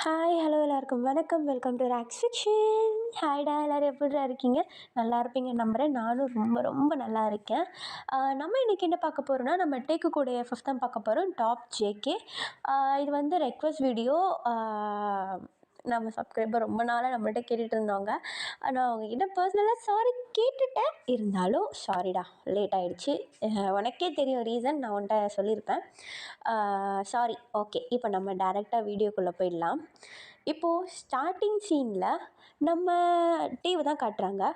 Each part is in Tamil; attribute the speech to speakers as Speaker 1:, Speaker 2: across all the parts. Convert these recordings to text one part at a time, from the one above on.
Speaker 1: ஹாய் ஹலோ எல்லாருக்கும் வணக்கம். Welcome to rocks fiction. ஹாய்டா, எல்லோரும் எப்படிடா இருக்கீங்க? நல்லா இருப்பீங்க நம்புகிறேன். நானும் ரொம்ப ரொம்ப நல்லா இருக்கேன். நம்ம இன்றைக்கி என்ன பார்க்க போகிறோன்னா, நம்ம டேக்கு கூட எஃப்எஃப் தான் பார்க்க போகிறோம். Top JK. இது வந்து ரெக்வஸ்ட் வீடியோ. நம்ம சப்ஸ்கிரைபர் ரொம்ப நாளாக நம்மள்கிட்ட கேட்டுட்டு இருந்தவங்க. நான் அவங்கக்கிட்ட பர்சனலாக சாரி கேட்டுட்டேன். இருந்தாலும் சாரிடா, லேட் ஆகிடுச்சு. உனக்கே தெரியும் ரீசன், நான் உன்கிட்ட சொல்லியிருப்பேன். சாரி. ஓகே, இப்போ நம்ம டேரெக்டாக வீடியோக்குள்ளே போயிடலாம். இப்போது ஸ்டார்டிங் சீனில் நம்ம டிவி தான் காட்டுறாங்க.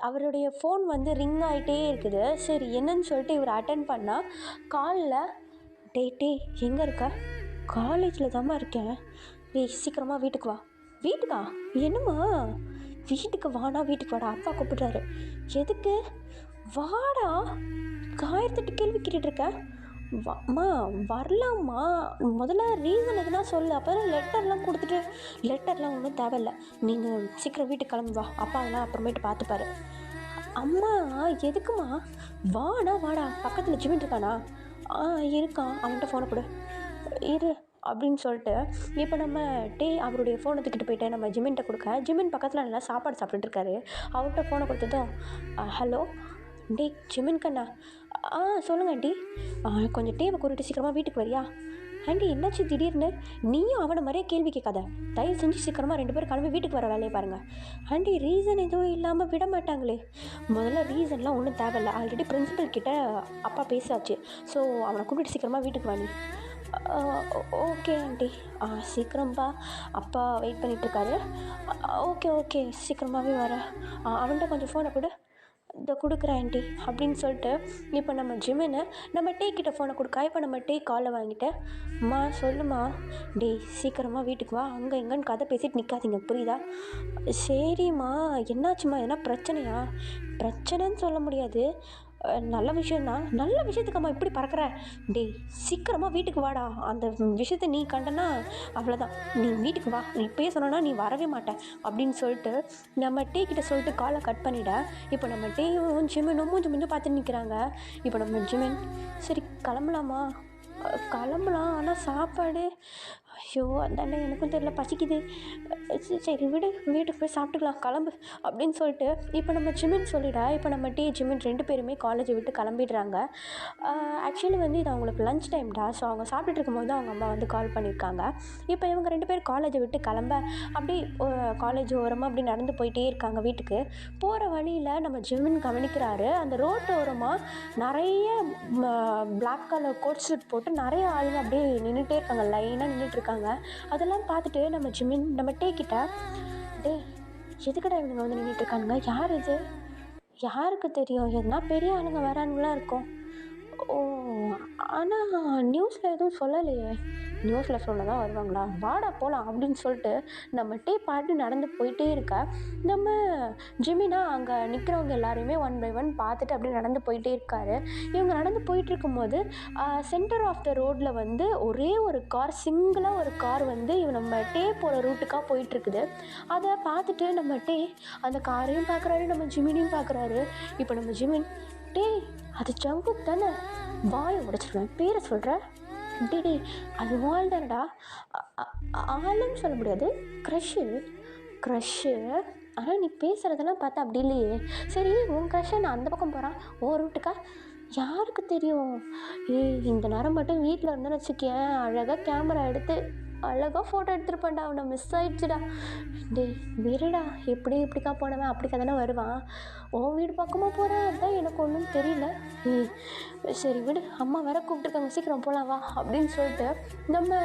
Speaker 1: அவருடைய ஃபோன் வந்து ரிங் ஆகிட்டே இருக்குது. சரி என்னன்னு சொல்லிட்டு இவர் அட்டன் பண்ணால் காலில் டே எங்கே இருக்க? காலேஜில் தாம்மா இருக்கேன். சீக்கிரமாக வீட்டுக்கு வா. வீட்டுக்கா? என்னம்மா? வீட்டுக்கு வாடா, வீட்டுக்கு வாடா, அப்பா கூப்பிட்றாரு. எதுக்கு? வாடா. 1008 கேள்வி கேட்டுட்ருக்க. அம்மா வரலாம்மா, முதல்ல ரீசன் எதுனா சொல்லு. அப்போ தான் லெட்டர்லாம் கொடுத்துட்டு. லெட்டர்லாம் ஒன்றும் தேவையில்லை, நீங்கள் சீக்கிரம் வீட்டுக்கு கிளம்பு வா, அப்பா அதெல்லாம் அப்புறமேட்டு பார்த்துப்பாரு. அம்மா எதுக்குமா? வாடா வாடா. பக்கத்தில் ஜிமின் இருக்கானா? இருக்கான், அவன்கிட்ட ஃபோனை கொடு. இரு அப்படின்னு சொல்லிட்டு இப்போ நம்ம அவருடைய ஃபோனை தூக்கிட்டு போயிட்டு நம்ம ஜிமின்கிட்ட கொடுக்க, ஜிமின் பக்கத்தில் நல்லா சாப்பாடு சாப்பிட்டுருக்காரு. அவர்கிட்ட ஃபோனை கொடுத்ததும் ஹலோ ஜிமின் கண்ணா. சொல்லுங்கள் ஆண்டி. கொஞ்சம் டேவை கூட்டிட்டு சீக்கிரமாக வீட்டுக்கு வரியா? ஆண்டி என்னாச்சு திடீர்னு? நீயும் அவனை மாதிரியே கேள்வி கேட்காத. தயவு செஞ்சு சீக்கிரமாக 2 பேரும் கிளம்பி வீட்டுக்கு வர வேலையை பாருங்கள். ஆண்டி ரீசன் எதுவும் இல்லாமல் விட மாட்டாங்களே. முதல்ல ரீசன்லாம் ஒன்றும் தேவையில்லை. ஆல்ரெடி பிரின்சிபல் கிட்ட அப்பா பேசாச்சு. ஸோ அவனை கூப்பிட்டு சீக்கிரமாக வீட்டுக்கு வாணி. Okay aunty. சீக்கிரம்பா, அப்பா வெயிட் பண்ணிகிட்ருக்காரு. ஓகே சீக்கிரமாகவே வரேன். அவன்கிட்ட கொஞ்சம் ஃபோனை கொடு. இதை கொடுக்குறேன் ஆண்டி அப்படின்னு சொல்லிட்டு இப்போ நம்ம ஜிமினை நம்ம கிட்ட ஃபோனை கொடுக்கா. இப்போ நம்ம காலை வாங்கிட்டு, அம்மா சொல்லுமா. சீக்கிரமாக வீட்டுக்கு வா, அங்கே எங்கன்னு கதை பேசிட்டு நிற்காதீங்க, புரியுதா? சரிம்மா. என்னாச்சும்மா? எதனா பிரச்சனையா? பிரச்சனைன்னு சொல்ல முடியாது, நல்ல விஷயந்தான். நல்ல விஷயத்துக்கம்மா இப்படி பறக்கிற? சீக்கிரமாக வீட்டுக்கு வாடா. அந்த விஷயத்த நீ கண்டனா அவ்வளோதான், நீ வீட்டுக்கு வா. நீ பேசணுன்னா நீ வரவே மாட்டேன் அப்படின்னு சொல்லிட்டு நம்ம கிட்ட சொல்லிட்டு காலை கட் பண்ணிவிட. இப்போ நம்ம ஜிமினும் மூஞ்சி பார்த்து நிற்கிறாங்க. இப்போ நம்ம ஜிமின் சரி கிளம்பலாமா? கிளம்பலாம், ஆனால் சாப்பாடு ஐயோ அந்தாண்ட எனக்கும் தெரியல, பசிக்குது. சரி விடு, வீட்டுக்கு போய் சாப்பிட்டுக்கலாம், கிளம்பு அப்படின்னு சொல்லிட்டு இப்போ நம்ம ஜிமின் சொல்லிட. இப்போ நம்ம ஜிமின் 2 பேருமே காலேஜை விட்டு கிளம்பிடுறாங்க. ஆக்சுவலி வந்து இது அவங்களுக்கு லஞ்ச் டைம்டா. ஸோ அவங்க சாப்பிட்டுட்டு இருக்கும்போது அவங்க அம்மா வந்து கால் பண்ணியிருக்காங்க. இப்போ இவங்க 2 பேர் காலேஜை விட்டு கிளம்ப அப்படி காலேஜ் ஓரமாக அப்படி நடந்து போயிட்டே இருக்காங்க வீட்டுக்கு. போகிற வழியில் நம்ம ஜிமின் கவனிக்கிறாரு, அந்த ரோட்டு ஓரமாக நிறைய பிளாக் கலர் கோட் சூட் போட்டு நிறைய ஆளுங்க அப்படியே நின்றுட்டே இருக்காங்க, லைனாக நின்றுட்டுருக்காங்க. அதெல்லாம் பார்த்துட்டு நம்ம ஜிமின் நம்ம கிட்ட, எதுக்கடா இவங்க வந்து நின்றுட்டுருக்கானுங்க? யார் இது? யாருக்கு தெரியும்? எதுனா பெரிய ஆளுங்க வரானுங்களாம் இருக்கும். ஓ, ஆனால் நியூஸில் எதுவும் சொல்லலையே. நியூஸில் சொல்ல தான் வருவாங்களா? வாடா போகலாம் அப்படின்னு சொல்லிட்டு நம்ம பாட்டு நடந்து போயிட்டே இருக்க. நம்ம ஜிமினா அங்கே நிற்கிறவங்க எல்லாரையுமே 1 by 1 பார்த்துட்டு அப்படியே நடந்து போயிட்டே இருக்காரு. இவங்க நடந்து போயிட்டு இருக்கும்போது சென்டர் ஆஃப் த ரோட்டில் வந்து ஒரே ஒரு கார், சிங்கிளாக ஒரு கார் வந்து நம்ம போகிற ரூட்டுக்காக போயிட்டுருக்குது. அதை பார்த்துட்டு நம்ம அந்த காரையும் பார்க்குறாரு, நம்ம ஜிமினையும் பார்க்குறாரு. இப்போ நம்ம ஜிமின் அது ஜங்குக் தானே, வாயை உடைச்சிருவேன், பேரை சொல்கிற. அது வால் தானடா. ஆளுன்னு சொல்ல முடியாது, க்ரஷ்ஷு. ஆனால் நீ பேசுகிறதெல்லாம் பார்த்தா அப்படி இல்லையே. சரி உன் க்ரஷ்ஷை நான் அந்த பக்கம் போகிறான் ஓ ரூட்டுக்கா? யாருக்கு தெரியும்? இந்த நேரம் மட்டும் வீட்டில் இருந்தேன்னு வச்சுக்கேன், அழகாக கேமரா எடுத்து அழகாக ஃபோட்டோ எடுத்துருப்பேன்டா. அவனை மிஸ் ஆகிடுச்சுடா. விருடா, இப்படிக்கா போனவன் அப்படிக்கா தானே வருவான். உன் வீடு பக்கமாக போகிறேன், அதுதான் எனக்கு ஒன்றும் தெரியல. சரி விடு, அம்மா வேற கூப்பிட்டுருக்காங்க, சீக்கிரம் போகலாம் வா அப்படின்னு சொல்லிட்டு நம்ம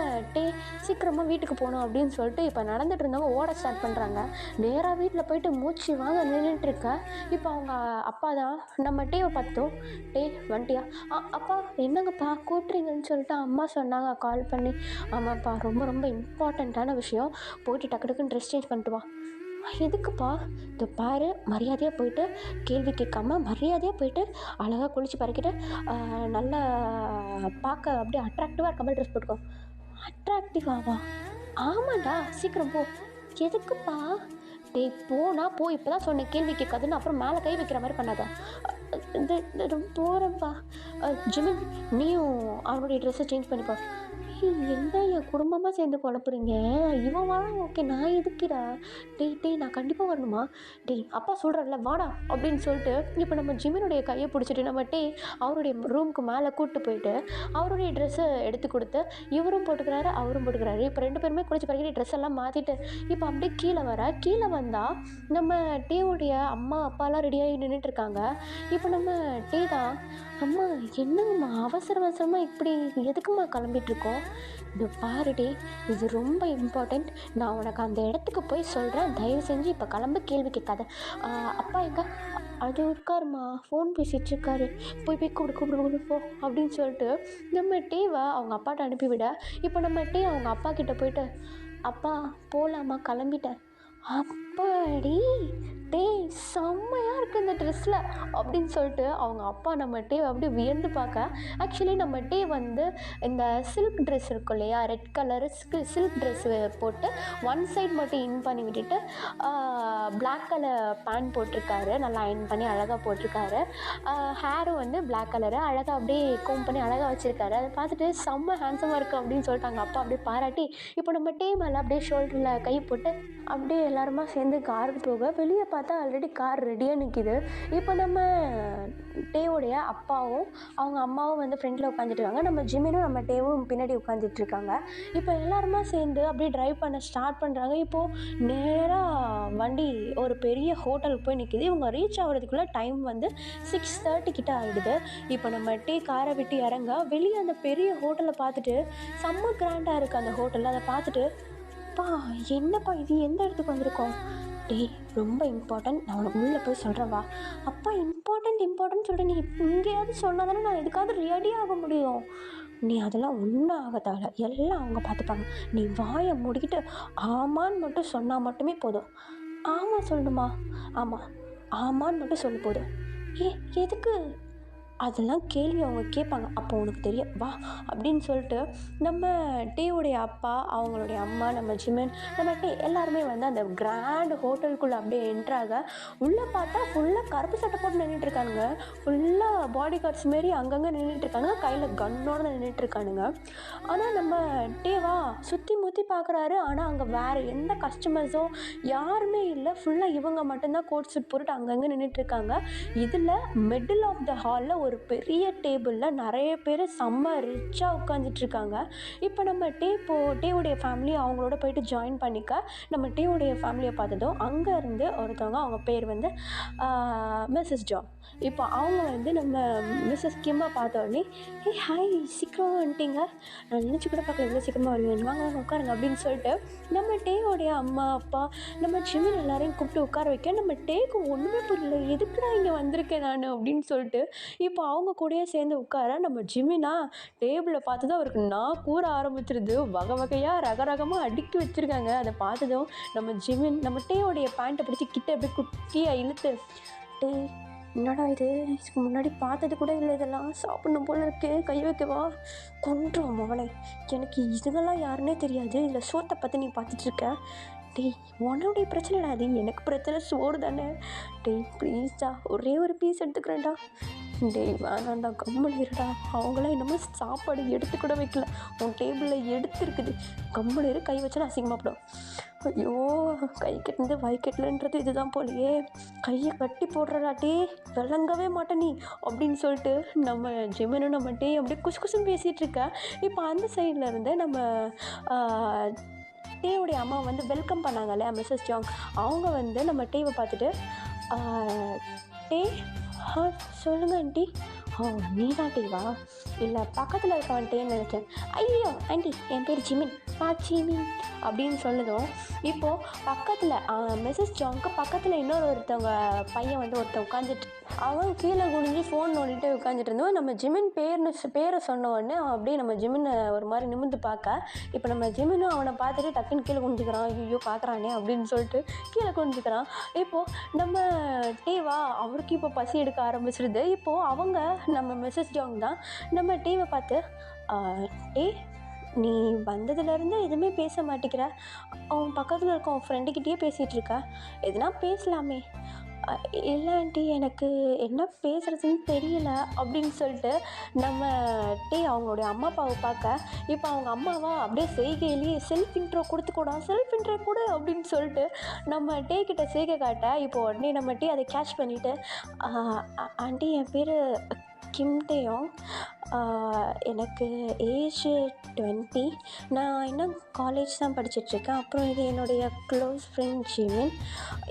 Speaker 1: சீக்கிரமாக வீட்டுக்கு போகணும் அப்படின்னு சொல்லிட்டு இப்போ நடந்துட்டு இருந்தவங்க ஓட ஸ்டார்ட் பண்ணுறாங்க. நேராக வீட்டில் போயிட்டு மூச்சு வாங்க நின்றுட்டுருக்க. இப்போ அவங்க அப்பா தான் நம்ம பார்த்தோம். வண்டியா? அப்பா என்னங்கப்பா கூப்பிட்றீங்கன்னு சொல்லிட்டு அம்மா சொன்னாங்க கால் பண்ணி. ஆமாப்பா, ரொம்ப ரொம்ப இம்பார்ட்டண்ட்டான விஷயம், போயிட்டு டக்கு டக்குன்னு ட்ரெஸ் சேஞ்ச் பண்ணிட்டு வா. எதுக்குப்பா? இந்த பாரு, மரியாதையாக போயிட்டு கேள்வி கேட்காம மரியாதையாக போயிட்டு அழகாக குளிச்சு பறக்கிட்டு நல்லா பார்க்க அப்படியே அட்ராக்டிவாக இருக்க மாதிரி ட்ரெஸ் போட்டுக்கோ. அட்ராக்டிவாவா? ஆமாண்டா, சீக்கிரம் போ. எதுக்குப்பா? போனா போ, இப்போ தான் சொன்ன கேள்வி கேட்காதுன்னு அப்புறம் மேலே கை வைக்கிற மாதிரி பண்ணாதான். போகிறேன்ப்பா. ஜிமின் நீயும் அவனுடைய ட்ரெஸ்ஸை சேஞ்ச் பண்ணிப்போ. என்ன என் குடும்பமாக சேர்ந்து குழப்புறீங்க? இவன் வரான் ஓகே, நான் எதுக்குடா? டேய் நான் கண்டிப்பாக வரணுமா? டேய் அப்பா சொல்கிறல்ல வாடா அப்படின்னு சொல்லிட்டு இப்போ நம்ம ஜிமினுடைய கையை பிடிச்சிட்டு நம்ம அவருடைய ரூமுக்கு மேலே கூப்பிட்டு போயிட்டு அவருடைய ட்ரெஸ்ஸை எடுத்து கொடுத்து இவரும் போட்டுக்கிறாரு அவரும் போட்டுக்கிறாரு. இப்போ 2 பேருமே குளிச்சு பறக்கிட்டு ட்ரெஸ் எல்லாம் மாற்றிட்டு இப்போ அப்படியே கீழே வந்தால் நம்ம டீவுடைய அம்மா அப்பாலாம் ரெடியாகி நின்றுட்டு இருக்காங்க. இப்போ நம்ம டீ தான், அம்மா என்னங்கம்மா அவசரமாக இப்படி எதுக்கும்மா கிளம்பிட்டுருக்கோம்? இது பாருடி, இது ரொம்ப இம்பார்ட்டண்ட். நான் உனக்கு அந்த இடத்துக்கு போய் சொல்கிறேன், தயவு செஞ்சு இப்போ கிளம்ப, கேள்வி கேட்காத. அப்பா எங்க? அது இருக்காருமா, ஃபோன் பேசிகிட்டு இருக்காரு, போய் கூப்பிடு போ அப்படின்னு சொல்லிட்டு நம்ம டீவை அவங்க அப்பாட்ட அனுப்பிவிட இப்போ நம்ம டீ அவங்க அப்பா கிட்டே போயிட்டு, அப்பா போகலாமா, கிளம்பிட்டேன். அப்பாடி டேய் செம்மையாக இருக்குது இந்த ட்ரெஸ்ஸில் அப்படின்னு சொல்லிட்டு அவங்க அப்பா நம்ம டே அப்படியே வியந்து பார்க்க. ஆக்சுவலி நம்ம டே வந்து இந்த சில்க் ட்ரெஸ் இருக்கும் இல்லையா, ரெட் கலரு சில்க் ட்ரெஸ்ஸு போட்டு ஒன் சைட் மட்டும் இன் பண்ணி விட்டுட்டு பிளாக் கலர் பேண்ட் போட்டிருக்காரு, நல்லா அயன் பண்ணி அழகாக போட்டிருக்காரு. ஹேரும் வந்து பிளாக் கலரு அழகாக அப்படியே கோம் பண்ணி அழகாக வச்சுருக்காரு. அதை பார்த்துட்டு செம்ம ஹேண்ட்ஸமாக இருக்குது அப்படின்னு சொல்லிட்டு அவங்க அப்பா அப்படியே பாராட்டி இப்போ நம்ம டே மேலே அப்படியே ஷோல்டரில் கை போட்டு அப்படியே எல்லாருமா சேர்ந்து காருக்கு போக வெளியே பார்த்தா ஆல்ரெடி கார் ரெடியாக நிற்கிது. இப்போ நம்ம டேவுடைய அப்பாவும் அவங்க அம்மாவும் வந்து ஃப்ரெண்டில் உட்காந்துட்ருக்காங்க, நம்ம ஜிமினும் நம்ம டேவும் பின்னாடி உட்காந்துட்ருக்காங்க. இப்போ எல்லாருமா சேர்ந்து அப்படியே ட்ரைவ் பண்ண ஸ்டார்ட் பண்ணுறாங்க. இப்போது நேராக வண்டி ஒரு பெரிய ஹோட்டலுக்கு போய் நிற்கிது. இவங்க ரீச் ஆகிறதுக்குள்ளே டைம் வந்து 6:30 கிட்ட ஆகிடுது. இப்போ நம்ம டே காரை விட்டு இறங்க வெளியே அந்த பெரிய ஹோட்டலை பார்த்துட்டு செம்ம கிராண்டாக இருக்குது அந்த ஹோட்டலில். அதை பார்த்துட்டு, அப்பா என்னப்பா இது, எந்த இடத்துக்கு வந்திருக்கோம்? டேய் ரொம்ப இம்பார்ட்டன்ட், நான் உனக்கு உள்ளே போய் சொல்கிறேன் வா. அப்பா இம்பார்ட்டன்ட் சொல்கிறேன், நீ இங்கேயாவது சொன்னால் தானே நான் எதுக்காவது ரெடி ஆக முடியும். நீ அதெல்லாம் ஒன்றும் ஆக தேவை, எல்லாம் அவங்க பார்த்துப்பாங்க. நீ வாயை முடிக்கிட்டு ஆமான்னு மட்டும் சொன்னால் மட்டுமே போதும். ஆமாம் சொல்லணுமா? ஆமான்னு மட்டும் சொல்லு போதும். எதுக்கு? அதெல்லாம் கேள்வி அவங்க கேட்பாங்க, அப்போ உனக்கு தெரியும் வா அப்படின்னு சொல்லிட்டு நம்ம டீவுடைய அப்பா அவங்களுடைய அம்மா நம்ம ஜிமின் நம்ம டீ எல்லாருமே வந்து அந்த கிராண்ட் ஹோட்டலுக்குள்ளே அப்படியே என்ட்ராக. உள்ளே பார்த்தா ஃபுல்லாக கருப்பு சட்டை போட்டு நின்றுட்டுருக்கானுங்க, ஃபுல்லாக பாடி கார்ட்ஸ் மாரி அங்கங்கே நின்றுட்டுருக்காங்க, கையில் கன்னோடு நின்றுட்டுருக்கானுங்க. ஆனால் நம்ம டீவா சுற்றி முற்றி பார்க்குறாரு, ஆனால் அங்கே வேறு எந்த கஸ்டமர்ஸோ யாருமே இல்லை, ஃபுல்லாக இவங்க மட்டும்தான் கோட் சூட் போட்டுட்டு அங்கங்கே நின்றுட்டுருக்காங்க. இதில் மிடில் ஆஃப் த ஹாலில் ஒரு பெரிய டேபிளில் நிறைய பேர் செம்ம ரிச்சாக உட்காந்துட்ருக்காங்க. இப்போ நம்ம டேவுடைய ஃபேமிலி அவங்களோட போயிட்டு ஜாயின் பண்ணிக்க நம்ம டேவுடைய ஃபேமிலியை பார்த்ததும் அங்கேருந்து ஒருத்தவங்க, அவங்க பேர் வந்து மிஸ்ஸஸ் ஜாங். இப்போ அவங்க வந்து நம்ம மிஸ்ஸஸ் கிம்மை பார்த்த உடனே, ஹாய் சீக்கிரம் வந்துட்டீங்க, நான் நினச்சி கூட பார்க்கல எவ்வளோ சீக்கிரமாக வருவீங்க, வாங்க உட்காருங்க அப்படின்னு சொல்லிட்டு நம்ம டேவுடைய அம்மா அப்பா நம்ம ஜிமின் எல்லாரையும் கூப்பிட்டு உட்கார வைக்க. நம்ம டேக்கு ஒன்றுமே புரியல, எதுக்குடா இங்கே வந்திருக்கேன் நான் அப்படின்னு சொல்லிட்டு இப்போ அவங்க கூடயே சேர்ந்து உட்கார நம்ம ஜிமினா டேபிளை பார்த்ததும் அவருக்கு நான் கூற ஆரம்பிச்சிருது, வகை வகையாக ரகரகமாக அடுக்கி வச்சுருக்காங்க. அதை பார்த்ததும் நம்ம ஜிமின் நம்ம டேயோடைய பேண்ட்டை பிடிச்சி கிட்ட அப்படியே குட்டியாக இழுத்து, டே என்னடா இதுக்கு முன்னாடி பார்த்தது கூட இல்லை, இதெல்லாம் சாப்பிடணும் போல இருக்கு, கை வைக்கவா, கொன்றுவோம் மகனே, எனக்கு இதுங்கெல்லாம் யாருன்னே தெரியாது, இதில் சோத்தை பற்றி நீ பார்த்துட்ருக்க, டேய் உன்னுடைய பிரச்சனைடா அது, எனக்கு பிரச்சனை சோறு தானே, டேய் ப்ளீஸ்டா ஒரே ஒரு பீஸ் எடுத்துக்கிறேன்டா, டேய் வேணாண்டா கம்மல் இருடா, அவங்களாம் என்னமோ சாப்பாடு எடுத்து கூட வைக்கல, உன் டேபிளில் எடுத்துருக்குது, கம்மல் இரு, கை வச்சா அசிங்கமாப்படும். ஐயோ கை கட்டினது வாய் கட்டலன்றது இதுதான் போலையே, கையை கட்டி போடுறடாட்டே, விளங்கவே மாட்டேன் நீ அப்படின்னு சொல்லிட்டு நம்ம ஜிமினும் நம்ம டே அப்படியே குசுன்னு பேசிகிட்டு இருக்க. இப்போ அந்த சைடில் இருந்து நம்ம டேவுடைய அம்மா வந்து வெல்கம் பண்ணாங்க இல்லையா மிஸ்ஸஸ் ஜாங், அவங்க வந்து நம்ம டேவை பார்த்துட்டு, டே சொல்லுங்கள் ஆண்டி. நீ தான் டேவா? இல்லை பக்கத்தில் இருக்கவன்ட்டேன்னு நினச்சேன். ஐயோ ஆண்டி என் பேர் ஜிமின், ஜிமின் அப்படின்னு சொன்னதும் இப்போது பக்கத்தில் மிஸ்ஸஸ் ஜாங்க்கு பக்கத்தில் ஒருத்தவங்க பையன் வந்து ஒருத்தன் உட்காந்துட்டு, அவன் கீழே குனிஞ்சு ஃபோன் நோண்டிட்டு உட்காந்துட்டு இருந்தோம். நம்ம ஜிமின் பேரை சொன்ன உடனே அப்படியே நம்ம ஜிமினை ஒரு மாதிரி நிமிர்ந்து பார்க்க, இப்போ நம்ம ஜிமினும் அவனை பார்த்துட்டு டக்குன்னு கீழே குனிஞ்சிக்கிறான், ஐயோ பார்க்குறானே அப்படின்னு சொல்லிட்டு கீழே குனிஞ்சிக்கிறான். இப்போது நம்ம டேவா அவருக்கு இப்போ பசி எடுக்க ஆரம்பிச்சிருது. இப்போது அவங்க நம்ம மிஸ்ஸஸ் ஜாங் தான் நம்ம டேவை பார்த்து, நீ வந்ததுலேருந்து எதுவுமே பேச மாட்டேங்கிற, அவன் பக்கத்தில் இருக்க அவன் ஃப்ரெண்டுக்கிட்டேயே பேசிகிட்டு இருக்க, எதுனா பேசலாமே, இல்லை ஆண்டி எனக்கு என்ன பேசுகிறதுன்னு தெரியல அப்படின்னு சொல்லிட்டு நம்ம அவங்களுடைய அம்மா அப்பாவை பார்க்க, இப்போ அவங்க அம்மாவா அப்படியே செய்கையிலேயே செல்ஃப் இன்ட்ரோ கொடுத்துக்கூடா, செல்ஃப் இன்ட்ரோ கொடு அப்படின்னு சொல்லிட்டு நம்ம கிட்ட செய்கை காட்ட, இப்போ உடனே நம்ம அதை கேட்ச் பண்ணிவிட்டு, ஆண்டி என் பேர் கிம் டேயோங், எனக்கு ஏஜ் 20, நான் இன்னும் காலேஜ் தான் படிச்சிட்ருக்கேன். அப்புறம் இது என்னுடைய க்ளோஸ் ஃப்ரெண்ட் ஜிமின்,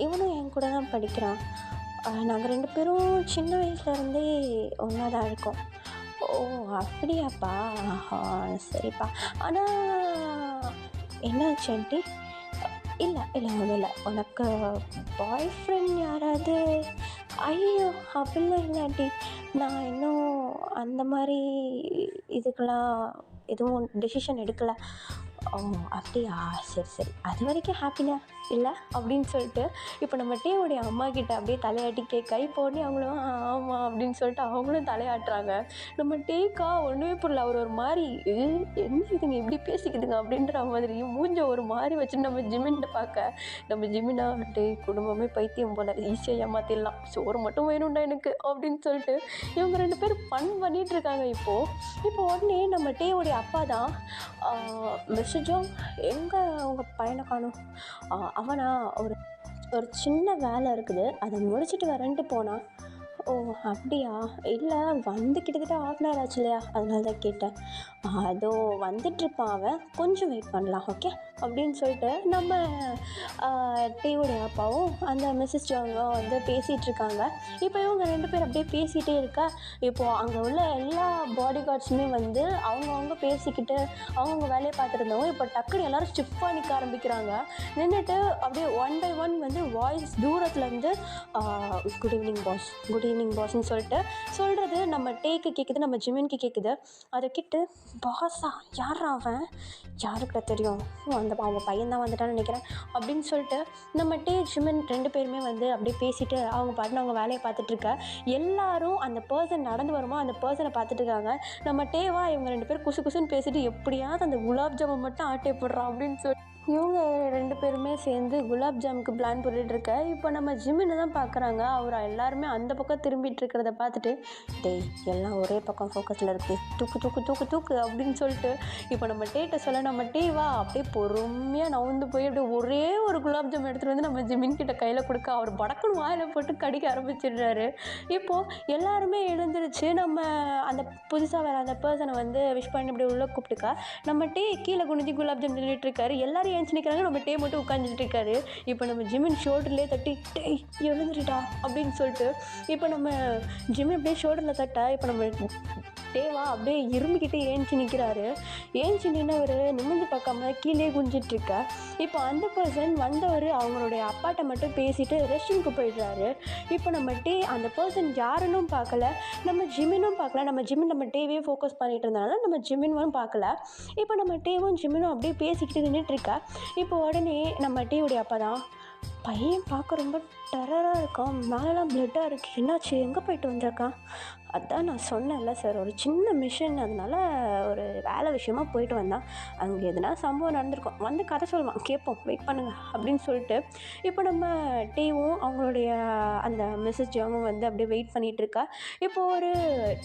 Speaker 1: இவனும் என் கூட தான் படிக்கிறான். நாங்கள் 2 பேரும் சின்ன வயசுலேருந்தே ஒன்றா தான் இருக்கோம். ஓ அப்படியாப்பா, சரிப்பா. ஆனால் என்னாச்சு ஆண்டி? இல்லை இல்லை ஒன்றும் இல்லை. உனக்கு பாய் ஃப்ரெண்ட் யாராவது? ஐயோ அப்படிலாம் இல்லை ஆண்டி, நான் இன்னும் அந்த மாதிரி இதுக்கெல்லாம் எதுவும் டெசிஷன் எடுக்கலை. ஓ அப்படியா, சரி சரி, அது வரைக்கும் ஹாப்பினா இல்லை அப்படின்னு சொல்லிட்டு இப்போ நம்ம டீயோடைய அம்மா கிட்ட அப்படியே தலையாட்டி கேட்க, இப்போ உடனே அவங்களும் ஆமாம் அப்படின்னு சொல்லிட்டு அவங்களும் தலையாட்டுறாங்க. நம்ம டேக்கா ஒன்றுமே புரியல, அவர் ஒரு மாதிரி என்ன இதுங்க இப்படி பேசிக்குதுங்க அப்படின்ற மாதிரி மூஞ்ச ஒரு மாதிரி வச்சு நம்ம ஜிமின்ட்ட பார்க்க, நம்ம ஜிமினா டே குடும்பமே பைத்தியம் போல, ஈஸியாக ஏமாத்திடலாம், சோறு மட்டும் வேணும்டா எனக்கு அப்படின்னு சொல்லிட்டு இவங்க 2 பேரும் பண்ணிட்டு இருக்காங்க. இப்போ உடனே நம்ம டேயோடைய அப்பா தான், மிஸ்டர் ஜோங் எங்கே உங்கள் பையனை காணும்? அவனா ஒரு ஒரு சின்ன வேலை இருக்குது, அதை முடிச்சுட்டு வரேன்ட்டு போனான். ஓ அப்படியா? இல்லை வந்து கிட்டத்தட்ட ½ hour ஆச்சு இல்லையா, அதனால தான் கேட்டேன். அதோ வந்துட்டுருப்பான் அவன், கொஞ்சம் வெயிட் பண்ணலாம் ஓகே அப்படின்னு சொல்லிட்டு நம்ம டீயோடைய அப்பாவும் அந்த மிஸ்ஸஸ் ஜோங்கும் வந்து பேசிகிட்டு இருக்காங்க. இப்போ இவங்க 2 பேர் அப்படியே பேசிகிட்டே இருக்கா. இப்போது அங்கே உள்ள எல்லா பாடி கார்ட்ஸுமே வந்து அவங்கவுங்க பேசிக்கிட்டு அவங்கவுங்க வேலையை பார்த்துருந்தவங்க இப்போ டக்குன்னு எல்லோரும் ஸ்டிஃபாக நிற்க ஆரம்பிக்கிறாங்க. நின்றுட்டு அப்படியே 1 by 1 வந்து வாய்ஸ் தூரத்துலேருந்து good evening boss, good evening பாஸ்ன்னு சொல்லிட்டு சொல்கிறது நம்ம டேக்கு கேட்குது, நம்ம ஜிமின்க்கு கேட்குது. அதை கிட்டு பாஸா யாரா அவன், யாருக்கிட்ட தெரியும், அவன் பையன் தான் வந்துட்டான்னு நினைக்கிறேன் அப்படின்னு சொல்லிட்டு நம்ம ஜிமின் 2 பேருமே வந்து அப்படியே பேசிட்டு அவங்க பாட்டுன்னு அவங்க வேலையை பார்த்துட்ருக்க. எல்லாரும் அந்த பர்சன் நடந்து வருமோ அந்த பர்சனை பார்த்துட்டு இருக்காங்க. நம்ம டேவா இவங்க 2 பேரும் குசு குசுன்னு பேசிட்டு எப்படியாவது அந்த குலாப் ஜாமுன் மட்டும் ஆட்டே போடுறான் அப்படின்னு சொல்லி இவங்க 2 பேருமே சேர்ந்து குலாப் ஜாமுக்கு பிளான் போட்டுட்ருக்க. இப்போ நம்ம ஜிமினை தான் பார்க்குறாங்க. அவர் எல்லாருமே அந்த பக்கம் திரும்பிட்டு இருக்கிறத பார்த்துட்டு, டேய் எல்லாம் ஒரே பக்கம் ஃபோக்கஸில் இருக்குது, தூக்கு தூக்கு தூக்கு தூக்கு அப்படின்னு சொல்லிட்டு இப்போ நம்ம டேட்டை சொல்ல, நம்ம டேவா அப்படியே பொறுமையாக நவுந்து போய் அப்படியே ஒரே ஒரு குலாப் ஜாமுன் எடுத்துகிட்டு வந்து நம்ம ஜிமின் கிட்ட கையில் கொடுக்க, அவர் படக்குன்னு வாயில் போட்டு கடிக்க ஆரம்பிச்சிடுறாரு. இப்போது எல்லாருமே எழுந்திருச்சு நம்ம அந்த புதுசாக வர அந்த பர்சனை வந்து விஷ் பண்ணி அப்படியே உள்ளே கூப்பிட்டுக்கா. நம்ம கீழே குனிஞ்சி குலாப் ஜாமுன் நின்றுட்டு இருக்காரு. எல்லாரும் ஏஞ்சி நிற்கிறாங்க, நம்ம மட்டும் உட்காந்துட்டு இருக்காரு. இப்போ நம்ம ஜிமின் ஷோல்டர்லேயே தட்டி டேய் எழுந்துட்டா அப்படின்னு சொல்லிட்டு இப்போ நம்ம ஜிமின் அப்படியே ஷோல்டரில் தட்ட, இப்போ நம்ம டேவா அப்படியே இரும்பிக்கிட்டே ஏஞ்சி நிற்கிறாரு. ஏஞ்சி நின்னவர் நிமிர்ந்து பார்க்காம கீழே குஞ்சிட்ருக்கா. இப்போ அந்த பர்சன் வந்தவர் அவங்களுடைய அப்பாட்ட மட்டும் பேசிட்டு ரெஸ்ட் ரூமுக்கு போயிடுறாரு. இப்போ நம்ம அந்த பர்சன் யாருன்னு பார்க்கல, நம்ம ஜிமினும் பார்க்கல. நம்ம ஜிமின் நம்ம டேவே ஃபோக்கஸ் பண்ணிட்டு இருந்தனால நம்ம ஜிமினும் பார்க்கல. இப்போ நம்ம டேவும் ஜிமினும் அப்படியே பேசிக்கிட்டு நின்றுட்டுருக்கா. இப்போ உடனே நம்ம டேவுடைய அப்பா தான், பையன் பார்க்க ரொம்ப டெரராக இருக்கான், மேலெலாம் பிளட்டாக இருக்குது, என்னாச்சு, எங்கே போயிட்டு வந்திருக்கான்? அதான் நான் சொன்னேன்ல சார், ஒரு சின்ன மிஷன், அதனால ஒரு வேலை விஷயமா போயிட்டு வந்தான், அங்கே எதுனா சம்பவம் நடந்திருக்கும், வந்து கதை சொல்லுவான், கேட்போம், வெயிட் பண்ணுங்க அப்படின்னு சொல்லிட்டு இப்போ நம்ம டேவும் அவங்களுடைய அந்த மிஸ்ஸஸ் ஜியாவும் வந்து அப்படியே வெயிட் பண்ணிகிட்ருக்கா. இப்போது ஒரு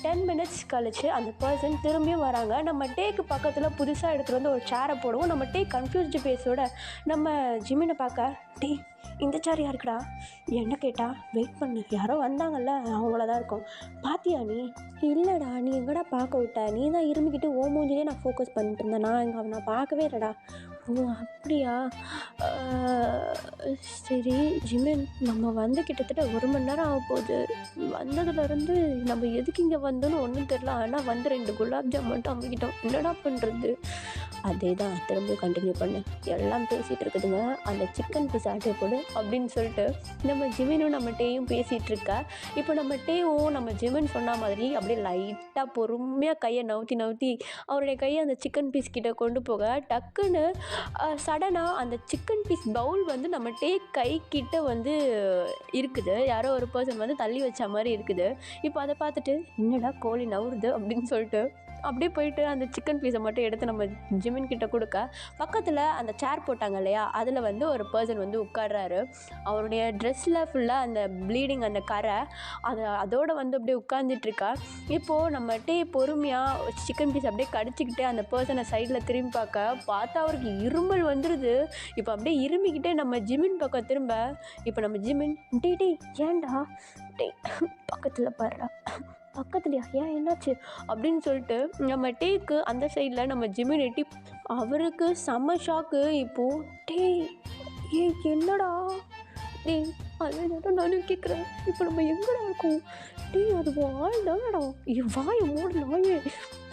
Speaker 1: 10 minutes கழிச்சு அந்த பர்சன் திரும்பியும் வராங்க. நம்ம டேக்கு பக்கத்தில் புதுசாக எடுத்துகிட்டு வந்து ஒரு சேரை போடுவோம். நம்ம டே கன்ஃபியூஸ்டு பேஸோட நம்ம ஜிமினை பார்க்க, டே இந்த சேர் யாருக்குடா என்ன கேட்டா, வெயிட் பண்ணு, யாரோ வந்தாங்கல்ல அவங்கள தான் இருக்கும், பாத்தியா நீ? இல்லைடா, நீ எங்கடா பார்க்க விட்ட, நீ தான் இருந்துக்கிட்டு ஓ மூஞ்சிலே நான் ஃபோக்கஸ் பண்ணிட்டு இருந்தேன், நான் பார்க்கவே இல்லைடா. ஓ அப்படியா, சரி ஜிமின், நம்ம வந்து கிட்டத்தட்ட 1 மணி நேரம் ஆக போகுது, வந்ததுலேருந்து நம்ம எதுக்கு இங்கே வந்தோன்னு ஒன்றும் தெரில, ஆனால் வந்து 2 குலாப் ஜாம் மட்டும் அம்பிக்கிட்டோம், என்னடா பண்ணுறது? அதே தான், திரும்ப கண்டினியூ பண்ணு, எல்லாம் பேசிகிட்டு இருக்குதுங்க, அந்த சிக்கன் பீஸ் ஆட்டை போடு அப்படின்னு சொல்லிட்டு நம்ம ஜிமினும் நம்ம டேயும் பேசிகிட்டு இருக்கா. இப்போ நம்ம டேவும் நம்ம ஜிமின் சொன்ன மாதிரி அப்படியே லைட்டாக பொறுமையாக கையை நவுத்தி அவருடைய கையை அந்த சிக்கன் பீஸ் கிட்ட கொண்டு போக, டக்குன்னு சடனாக அந்த சிக்கன் பீஸ் பவுல் வந்து நம்ம டே கை கிட்ட வந்து இருக்குது, யாரோ ஒரு பர்சன் வந்து தள்ளி வச்ச மாதிரி இருக்குது. இப்போ அதை பார்த்துட்டு என்னடா கோழி நவுறுது அப்படின்னு சொல்லிட்டு அப்படியே போயிட்டு அந்த சிக்கன் பீஸை மட்டும் எடுத்து நம்ம ஜிமின் கிட்ட கொடுக்க, பக்கத்தில் அந்த சேர் போட்டாங்க இல்லையா, அதில் வந்து ஒரு பர்சன் வந்து உட்கார்றாரு. அவருடைய ட்ரெஸ்ஸில் ஃபுல்லாக அந்த ப்ளீடிங் அந்த கரை அதோடு வந்து அப்படியே உட்காந்துட்ருக்கா. இப்போது நம்ம பொறுமையாக சிக்கன் பீஸ் அப்படியே கடிச்சிக்கிட்டே அந்த பர்சனை சைடில் திரும்பி பார்த்தா அவருக்கு இருமல் வந்துடுது. இப்போ அப்படியே இருமிக்கிட்டே நம்ம ஜிமின் பக்கம் திரும்ப, இப்போ நம்ம ஜிமின் டே ஏன்டா பக்கத்தில் பாடுறா, பக்கத்துலையா, ஏன் என்னாச்சு அப்படின்னு சொல்லிட்டு நம்ம டேக்கு அந்த சைடில் நம்ம ஜிமின் எட்டி, அவருக்கு செம்ம ஷாக்கு. இப்போது என்னடா அதுதான் நானும் கேட்குறேன், இப்போ நம்ம எங்கடா இருக்கோம், அது வாய் தானடா, வாயை மூடு நாயே,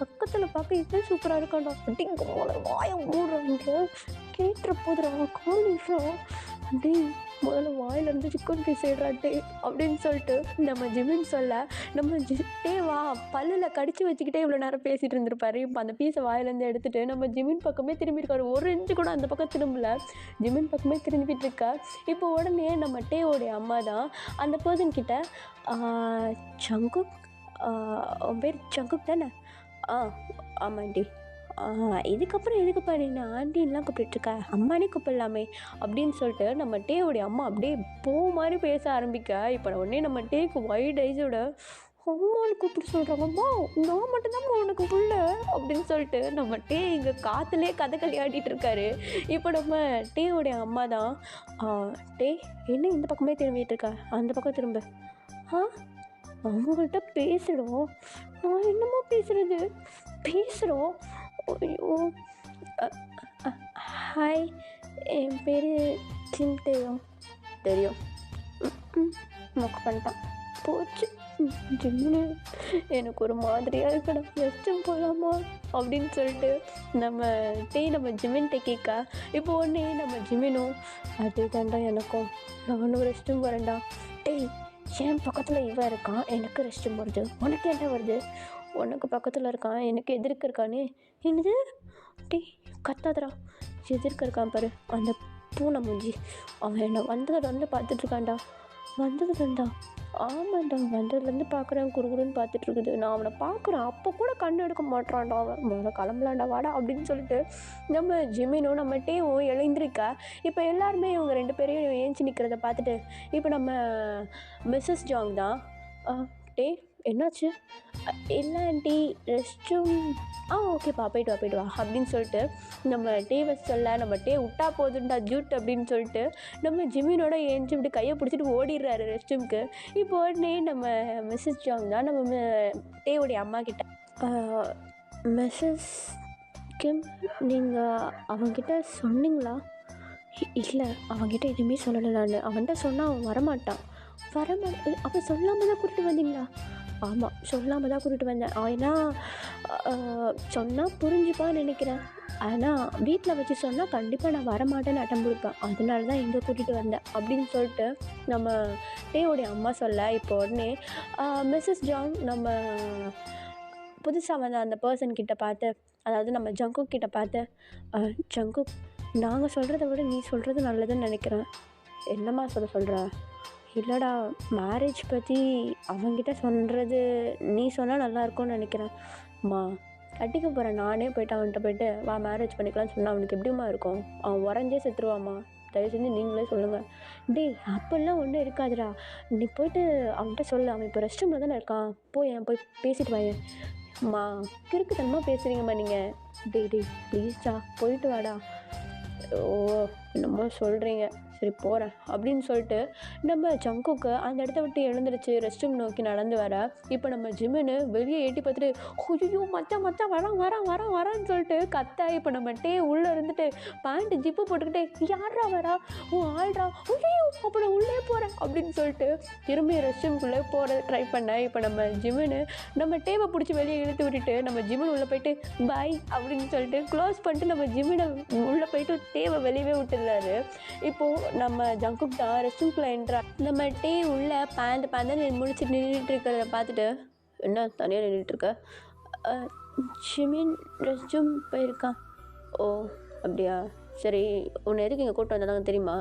Speaker 1: பக்கத்தில் பார்க்க என்ன சூப்பராக இருக்காண்டா, வாயை மூடுறாங்க, கேட்டுற போதுடா காலிஷா, முதல்ல வாயிலேருந்து சிக்கன் பீஸ் எடுறாட்டே அப்படின்னு சொல்லிட்டு நம்ம ஜிமின் சொல்ல, நம்ம வா பல்லில் கடிச்சு வச்சுக்கிட்டே இவ்வளோ நேரம் பேசிகிட்டு இருந்திருப்பாரு. இப்போ அந்த பீஸை வாயிலேருந்து எடுத்துகிட்டு நம்ம ஜிமின் பக்கமே திரும்பியிருக்காரு. ஒரு இன்ச்சு கூட அந்த பக்கம் திரும்பல, ஜிமின் பக்கமே திரும்பிட்டு இருக்கா. இப்போ உடனே நம்ம டேவோடைய அம்மா தான் அந்த பர்சன் கிட்ட, சங்குக், உன் பேர் சங்குக் தானே? ஆமாண்டி. இதுக்கப்புறம் எதுக்குப்பா நீ ஆண்டின்லாம் கூப்பிட்டுருக்க, அம்மானே கூப்பிடலாமே அப்படின்னு சொல்லிட்டு நம்ம டேவோடைய அம்மா அப்படியே போ மாதிரி பேச ஆரம்பிக்க, இப்போ உடனே நம்ம டேக்கு வைட் ஐஸோட, அம்மானு கூப்பிட்டு சொல்கிறாங்கம்மா, நான் மட்டும்தான் உனக்கு புள்ள அப்படின்னு சொல்லிட்டு நம்ம இங்கே காற்றுலேயே கதகளி ஆடிட்டு இருக்காரு. இப்போ நம்ம டேவோடைய அம்மா தான், என்ன இந்த பக்கமே திரும்பிட்டு இருக்க, அந்த பக்கம் திரும்ப, அவங்கள்ட்ட பேசிடும், நான் என்னமோ பேசுகிறோம். ஐயோ, ஹாய், என் பேர் தெரியும் மொக்க பண்ணிட்டான், போச்சு ஜிம்னு, எனக்கு ஒரு மாதிரியாக இருக்கடா, ரெஸ்ட்டும் போகலாமா அப்படின்னு சொல்லிட்டு நம்ம ஜிமின்கிட்ட கேட்க, இப்போ ஒன்றே நம்ம ஜிமினும், அதே தாண்டா எனக்கும், நானும் ரெஸ்ட்டும் வரேன்டா. என் பக்கத்தில் இவன் இருக்கான், எனக்கு ரெஸ்ட்டும் வருது, உனக்கு என்ன வருது, உனக்கு பக்கத்தில் இருக்கான், எனக்கு எதிர்க்க இருக்கானே, என்னது கத்தாதரா, எதிர்க்க இருக்கான் பாரு அந்த பூனை மூஞ்சி, அவன் என்னை வந்ததுலேருந்து பார்த்துட்ருக்கான்டா. வந்ததுலேருந்தா? ஆமாண்டா, வந்ததுலேருந்து பார்க்குறேன், குறுகுறுன்னு பார்த்துட்ருக்குது, நான் அவனை பார்க்குறேன், அப்போ கூட கண் எடுக்க மாட்டான்டா, அவன் முதல்ல கிளம்பலாண்டா வாடா அப்படின்னு சொல்லிட்டு நம்ம ஜிமினும் நம்ம எழுந்திருக்கா. இப்போ எல்லாருமே இவங்க 2 பேரையும் ஏஞ்சி நிற்கிறத பார்த்துட்டு, இப்போ நம்ம மிஸ்ஸஸ் ஜாங் தான், என்னாச்சு, இல்லை ஆண்டி ரெஸ்ட் ரூம், ஓகேப்பா போயிட்டு வா அப்படின்னு சொல்லிட்டு நம்ம சொல்ல, நம்ம விட்டா போதுண்டா ஜூட் அப்படின்னு சொல்லிட்டு நம்ம ஜிமினோட ஏஞ்சி இப்படி கையை பிடிச்சிட்டு ஓடிடுறாரு ரெஸ்ட் ரூம்க்கு. இப்போ உடனே நம்ம மிஸ்ஸஸ் ஜாங் தான் நம்ம டேவுடைய அம்மா கிட்ட, மிஸ்ஸஸ் கிம், நீங்கள் அவங்கிட்ட சொன்னீங்களா? இல்லை, அவங்ககிட்ட எதுவுமே சொல்லலை, நான் அவன்கிட்ட சொன்னால் அவன் வரமாட்டான். அவன் சொல்லாமல் தான் கூட்டிகிட்டு வந்தீங்களா? ஆமாம், சொல்லாமல் தான் கூட்டிகிட்டு வந்தேன், ஏன்னா சொன்னால் புரிஞ்சுப்பான்னு நினைக்கிறேன், ஆனால் வீட்டில் வச்சு சொன்னால் கண்டிப்பாக நான் வரமாட்டேன்னு அட்டம் கொடுப்பேன், அதனால தான் இங்கே கூட்டிகிட்டு வந்தேன் அப்படின்னு சொல்லிட்டு நம்ம டேவுடைய அம்மா சொல்ல, இப்போ உடனே மிஸ்ஸஸ் ஜாங் நம்ம புதுசாக வந்த அந்த பர்சன் கிட்ட பார்த்து, அதாவது நம்ம ஜங்குக் கிட்ட பார்த்து, ஜங்குக், நாங்கள் சொல்கிறத விட நீ சொல்கிறது நல்லதுன்னு நினைக்கிறேன். என்னம்மா சொல்கிற? இல்லைடா, மேரேஜ் பற்றி அவங்கிட்ட சொல்கிறது நீ சொன்னால் நல்லாயிருக்கும்னு நினைக்கிறேன். அம்மா, கட்டிக்க போகிறேன் நானே போய்ட்டு அவன்கிட்ட போய்ட்டு வா மேரேஜ் பண்ணிக்கலாம்னு சொன்னால் அவனுக்கு எப்படிம்மா இருக்கும்? அவன் உறைஞ்சே செத்துருவாம்மா, தயவு செஞ்சு நீங்களே சொல்லுங்கள். அப்போல்லாம் ஒன்றும் இருக்காதுடா, நீ போய்ட்டு அவன்கிட்ட சொல்லு, அவன் இப்போ ரெஸ்ட் ரூமில் தானே இருக்கான், போய் பேசிட்டு வாயேன். அம்மா, கிறுக்குத்தனமாக பேசுகிறீங்கம்மா நீங்கள். ப்ளீஸ்டா போயிட்டு வாடா. ஓ, என்னமோ சொல்கிறீங்க, சரி போகிறேன் அப்படின்னு சொல்லிட்டு நம்ம ஜங்குக்கு அந்த இடத்த விட்டு எழுந்திருச்சு ரெஸ்ட் ரூம் நோக்கி நடந்து வர, இப்போ நம்ம ஜிமின்னு வெளியே எட்டி பார்த்துட்டு, ஐயோ மச்சான் வரான்னு சொல்லிட்டு கத்த, இப்போ நம்ம உள்ளே இருந்துட்டு பேண்ட்டு ஜிப்பு போட்டுக்கிட்டே, யாரா வரா, ஆள்றா, ஐயோ அப்போ நான் உள்ளே போகிறேன் அப்படின்னு சொல்லிட்டு திரும்பி ரெஸ்ட் ரூம்குள்ளே போகிற ட்ரை பண்ணேன். இப்போ நம்ம ஜிமின்னு நம்ம பிடிச்சி வெளியே இழுத்து விட்டுட்டு நம்ம ஜிமின் உள்ளே போயிட்டு பாய் அப்படின்னு சொல்லிட்டு க்ளோஸ் பண்ணிட்டு நம்ம ஜிமினை உள்ளே போயிட்டு வெளியவே விட்டுடுறாரு. இப்போது நம்ம ஜங்குக் தான் ரெஸ்ட் ரூம்குள்ளே என்ட்ரா, நம்ம உள்ள பேந்து முடிச்சுட்டு நின்றுட்டு இருக்கிறத பார்த்துட்டு, என்ன தனியாக நின்றுட்டுருக்க? ஜிமின் ரெஸ்ட் ரூம் போயிருக்கான். ஓ அப்படியா, சரி, உன்னை எதுக்கு இங்கே கூப்பிட்டு வந்தாங்க தெரியுமா?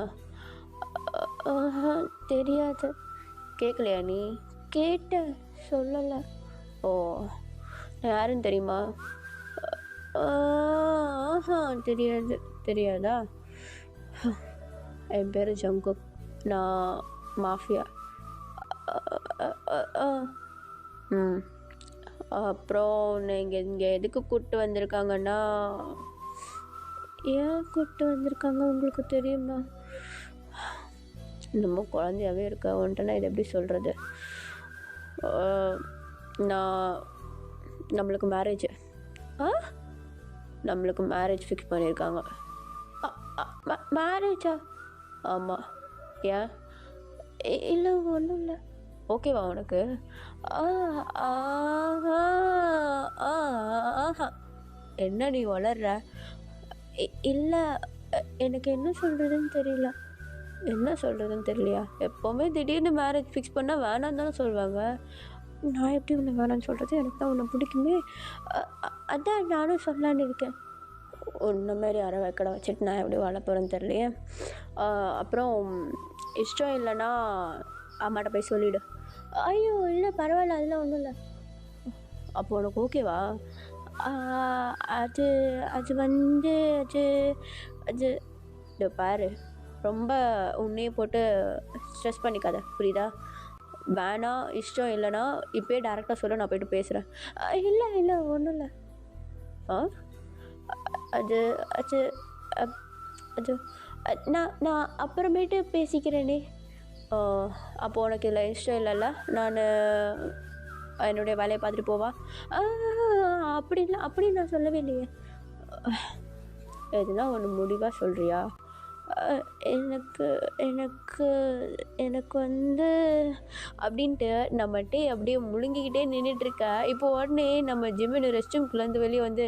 Speaker 1: தெரியாது. கேட்கலையா நீ? கேட்ட சொல்லலை. ஓ நான் யாருன்னு தெரியுமா? ஆஹா, தெரியாது. தெரியாதா? என் பேர் ஜங்குக். நான் மாஃபியா. ம். அப்புறம் இங்கே எதுக்கு கூப்பிட்டு வந்திருக்காங்கன்னா, ஏன் கூப்பிட்டு வந்திருக்காங்க உங்களுக்கு தெரியுமா? நம்ம குழந்தையாவே இருக்க வந்துட்டு நான் இதை எப்படி சொல்கிறது? நான் நம்மளுக்கு மேரேஜ் நம்மளுக்கு மேரேஜ் ஃபிக்ஸ் பண்ணியிருக்காங்க. மேரேஜா? ஆமாம். ஏன்? இல்லை, ஒன்றும் இல்லை. ஓகேவா உனக்கு? ஆஹா, என்ன நீ வளர்ற? இல்லை, எனக்கு என்ன சொல்கிறதுன்னு தெரியல. என்ன சொல்கிறதுன்னு தெரியலையா? எப்போவுமே திடீர்னு மேரேஜ் ஃபிக்ஸ் பண்ணால் வேணான்னு தானே சொல்லுவாங்க. நான் எப்படி உன்னை வேணான்னு சொல்கிறது? எனக்கு தான் உன்னை பிடிக்குமே. அதான் நானும் சொல்லலான்னு இருக்கேன். உன்ன மாதிரி அரை வைக்கடை வச்சுட்டு நான் எப்படி வாழ போகிறேன்னு தெரியலையே. அப்புறம் இஷ்டம் இல்லைன்னா அம்மாட்ட போய் சொல்லிவிடு. ஐயோ இல்லை, பரவாயில்ல, அதெல்லாம் ஒன்றும் இல்லை. அப்போ உனக்கு ஓகேவா? அது அது வந்து அது அது இதோ பாரு, ரொம்ப உன்னையே போட்டு ஸ்ட்ரெஸ் பண்ணிக்காத, புரியுதா? வேணாம், இஷ்டம் இல்லைன்னா இப்போயே டேரெக்டாக சொல்ல, நான் போய்ட்டு பேசுகிறேன். இல்லை இல்லை, ஒன்றும் இல்லை. அது அது அது நான் அப்புறமேட்டு பேசிக்கிறேனே. அப்போ உனக்கு இல்லை இஷ்டம் இல்லைல்ல, நான் என்னுடைய வேலையை பார்த்துட்டு போவா? அப்படி நான் சொல்லவே இல்லையே. எதுனா ஒன்று முடிவாக சொல்கிறியா? எனக்கு எனக்கு எனக்கு வந்து அப்படின்ட்டு நம்மகிட்டே அப்படியே முழுங்கிக்கிட்டே நின்றுட்டுருக்க. இப்போ உடனே நம்ம ஜிம்மின் ரெஸ்ட் ரூம்குள்ளேருந்து வெளியே வந்து,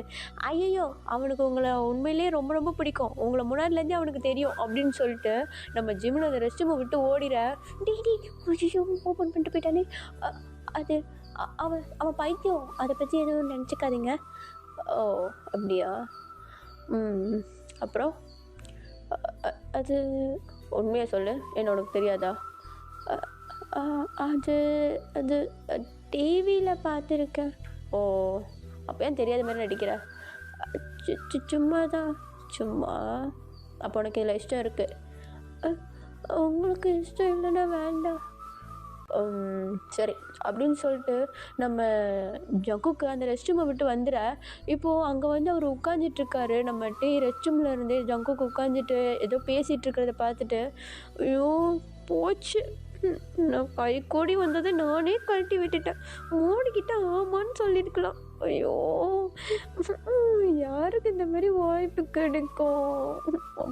Speaker 1: ஐயோ அவனுக்கு உங்களை உண்மையிலேயே ரொம்ப ரொம்ப பிடிக்கும், உங்களை முன்னாடிலேருந்தே அவனுக்கு தெரியும் அப்படின்னு சொல்லிட்டு நம்ம ஜிம்மின் அந்த ரெஸ்ட் ரூமை விட்டு ஓடிற. டேடி ஐயோ, ஓப்பன் பண்ணிட்டு போயிட்டானே. அது அவன் பைத்தியம், அதை பற்றி எதுவும் நினச்சிக்காதீங்க. ஓ அப்படியா? அப்புறம் அது உண்மையை சொல்லு, என்ன உனக்கு தெரியாதா? அது அது டிவியில் பார்த்துருக்கேன். ஓ, அப்போ ஏன் தெரியாத மாதிரி நடிக்கிற? சும்மா தான், சும்மா. அப்போ உனக்கு இதில் இஷ்டம் இருக்குது. உங்களுக்கு இஷ்டம் இல்லைன்னா வேண்டாம். சரி அப்படின்னு சொல்லிட்டு நம்ம ஜங்குக்கு அந்த ரெஸ்ட் ரூமை விட்டு வந்துட. இப்போது அங்கே வந்து அவர் உட்காந்துட்ருக்காரு. நம்ம ரெஸ்ட் ரூமில் இருந்தே ஜங்குக்கு உட்காந்துட்டு ஏதோ பேசிகிட்டு இருக்கிறத பார்த்துட்டு, ஐயோ போச்சு, நான் கை கூடி வந்ததை நானே கழட்டி விட்டுட்டேன். மோடிக்கிட்ட ஆமான்னு சொல்லியிருக்கலாம். ஐயோ, யாருக்கு இந்த மாதிரி வாய்ப்பு கிடைக்கும்?